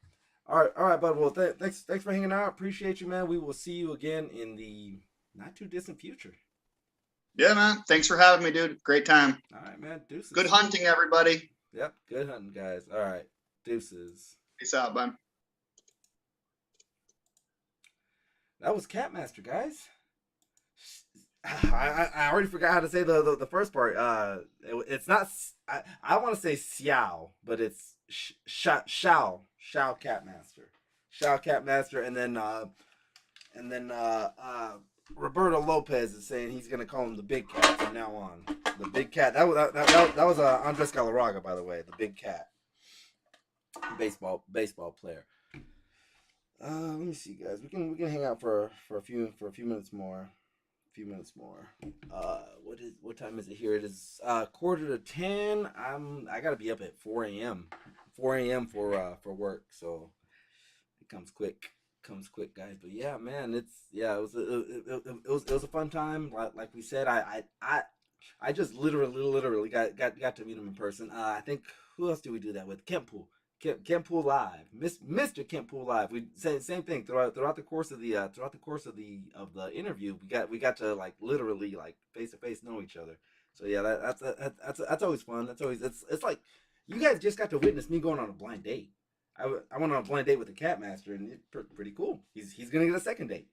A: All right, bud. Well, thanks for hanging out. Appreciate you, man. We will see you again in the not too distant future.
B: Yeah, man. Thanks for having me, dude. Great time.
A: All right, man. Deuces.
B: Good hunting, everybody.
A: Yep, good hunting, guys. All right, deuces.
B: Peace out, bud.
A: That was Catmaster, guys. I already forgot how to say the first part. It's not. I want to say Xiao, but it's Shao Catmaster, Shao Catmaster, and then Roberto Lopez is saying he's gonna call him the Big Cat from now on. The Big Cat. That was Andres Galarraga, by the way. The Big Cat, baseball player. Let me see, guys. We can hang out for a few minutes more. What time is it here? It is 9:45. I gotta be up at 4 a.m. 4 a.m. for work, so it comes quick, guys. But yeah, man, it was a fun time. Like we said, I just literally got to meet him in person. I think who else did we do that with? Kent Pool Live, Mr. Kent Pool Live. We say same thing throughout the course of the interview. We got to like literally like face to face know each other. So yeah, that's always fun. That's always it's like you guys just got to witness me going on a blind date. I went on a blind date with the Catmaster, and it's pretty cool. He's gonna get a second date.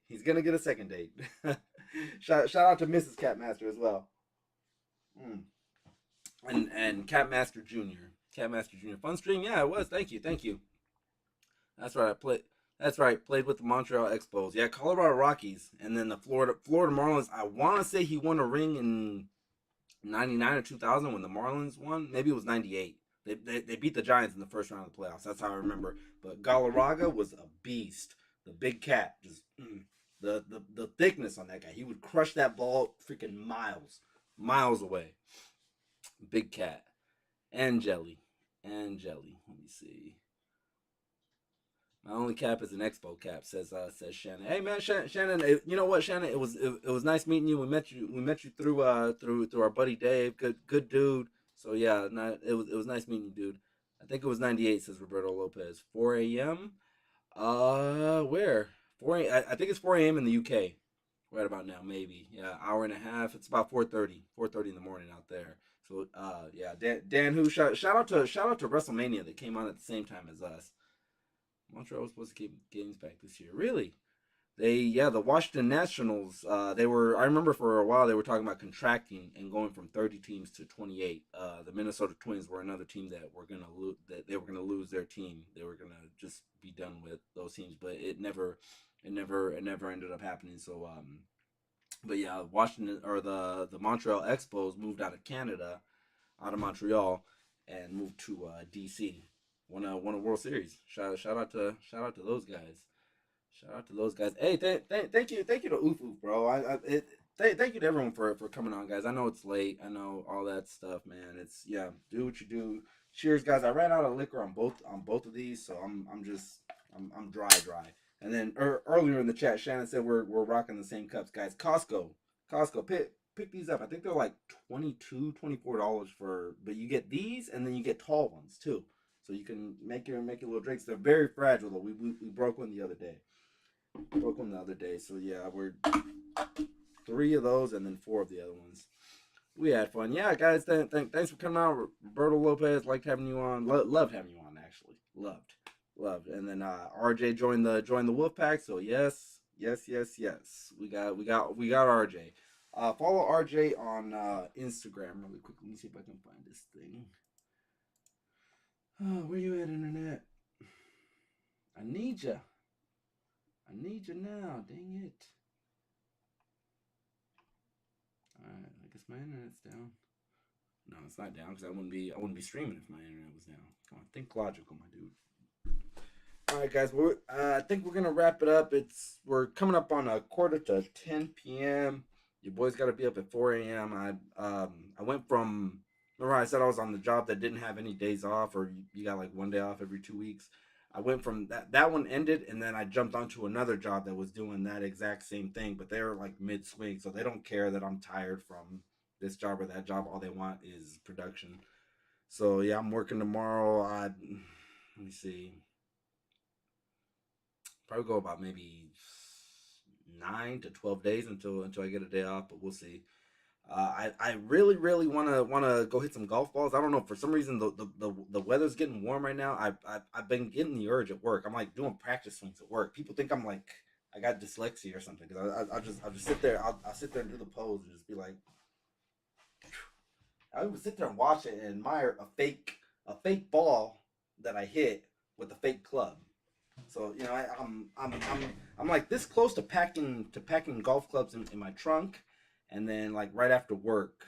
A: Shout out to Mrs. Catmaster as well. And Catmaster Jr. Fun stream, yeah, it was. Thank you. That's right. Played with the Montreal Expos. Yeah, Colorado Rockies, and then the Florida Marlins. I want to say he won a ring in '99 or 2000 when the Marlins won. Maybe it was '98. They beat the Giants in the first round of the playoffs. That's how I remember. But Galarraga was a beast. The Big Cat, just the thickness on that guy. He would crush that ball freaking miles away. Big Cat and Jelly. Let me see. My only cap is an Expo cap, says Shannon. Hey man, Shannon. You know what, Shannon? It was nice meeting you. We met you through our buddy Dave. Good dude. So yeah, it was nice meeting you, dude. I think it was '98, says Roberto Lopez. 4 a.m. Where? 4 a.m. I think it's 4 a.m. in the UK. Right about now, maybe. Yeah, hour and a half. It's about 4:30 in the morning out there. So yeah, Dan who shout out to WrestleMania that came on at the same time as us. Montreal was supposed to keep games back this year. Really? The Washington Nationals, I remember for a while they were talking about contracting and going from 30 teams to 28. The Minnesota Twins were another team that they were gonna lose their team. They were gonna just be done with those teams, but it never ended up happening. So but yeah, Washington or the Montreal Expos moved out of Canada out of Montreal and moved to DC. Won a World Series. Shout out to those guys. Shout out to those guys. Hey, thank you to Oof Oof, bro. Thank you to everyone for coming on, guys. I know it's late. I know all that stuff, man. It's yeah, do what you do. Cheers, guys. I ran out of liquor on both of these, so I'm dry. And then earlier in the chat, Shannon said we're rocking the same cups, guys. Costco, pick these up. I think they're like $24 for, but you get these and then you get tall ones too, so you can make your little drinks. They're very fragile though. We broke one the other day. So yeah, we're 3 of those and then 4 of the other ones. We had fun. Yeah, guys, thanks for coming out. Roberto Lopez, liked having you on. Loved having you on, actually. Loved. And then RJ joined the Wolfpack. So yes. We got RJ. Follow RJ on Instagram really quick. Let me see if I can find this thing. Oh, where you at, internet? I need you now. Dang it. Alright, I guess my internet's down. No, it's not down because I wouldn't be streaming if my internet was down. Come on, think logical, my dude. All right, guys. I think we're gonna wrap it up. We're coming up on a quarter to 10 p.m. Your boy's got to be up at 4 a.m. I went from, remember I said I was on the job that didn't have any days off, or you got like 1 day off every 2 weeks. I went from that one ended, and then I jumped onto another job that was doing that exact same thing, but they were like mid swing, so they don't care that I'm tired from this job or that job. All they want is production. So yeah, I'm working tomorrow. Let me see, probably go about maybe 9 to 12 days until I get a day off, but we'll see. I really wanna go hit some golf balls. I don't know, for some reason the weather's getting warm right now. I've been getting the urge at work. I'm like doing practice swings at work. People think I'm like I got dyslexia or something, because I'll just sit there. I'll sit there and do the pose and just be like, I would sit there and watch it and admire a fake ball that I hit with a fake club. So you know, I'm like this close to packing golf clubs in my trunk, and then like right after work,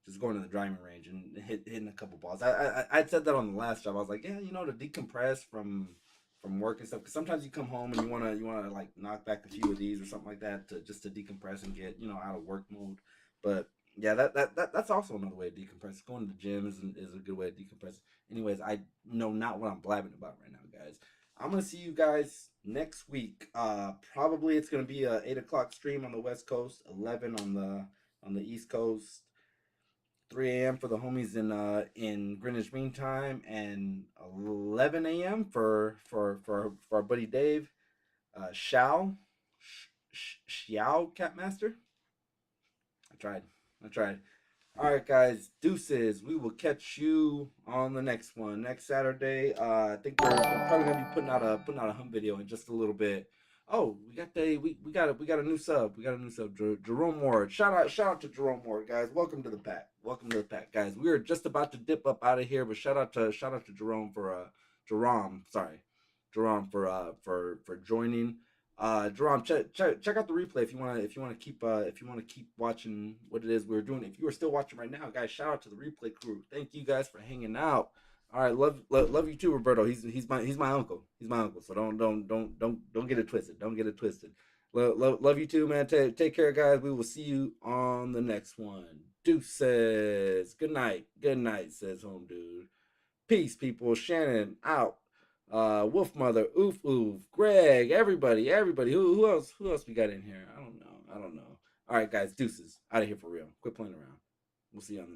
A: just going to the driving range and hitting a couple balls. I said that on the last job. I was like, yeah, you know, to decompress from work and stuff. Because sometimes you come home and you wanna like knock back a few of these or something like that to just to decompress and get, you know, out of work mode. But yeah, that's also another way to decompress. Going to the gym is a good way to decompress. Anyways, I know not what I'm blabbing about right now, guys. I'm gonna see you guys next week. Probably it's gonna be a 8 o'clock stream on the West Coast, 11 on the East Coast, 3 a.m. for the homies in Greenwich Mean Time, and 11 a.m. for our buddy Dave, Xiao Catmaster. I tried. All right, guys. Deuces. We will catch you on the next one next Saturday. I think we're probably gonna be putting out a hum video in just a little bit. Oh, we got a new sub. We got a new sub, Jerome Ward. Shout out to Jerome Ward, guys. Welcome to the pack. Guys. We are just about to dip up out of here, but shout out to Jerome Jerome for joining. Jerome, check out the replay if you want to keep watching what it is we're doing. If you are still watching right now, guys, shout out to the replay crew. Thank you guys for hanging out. All right, love you too, Roberto. He's my uncle. So don't get it twisted. Love you too, man. Take care, guys. We will see you on the next one. Deuces. Good night, says Home Dude. Peace, people. Shannon out. Wolf Mother, Oof Oof, Greg, everybody. Who else we got in here? I don't know. All right, guys, deuces. Out of here for real. Quit playing around. We'll see you on the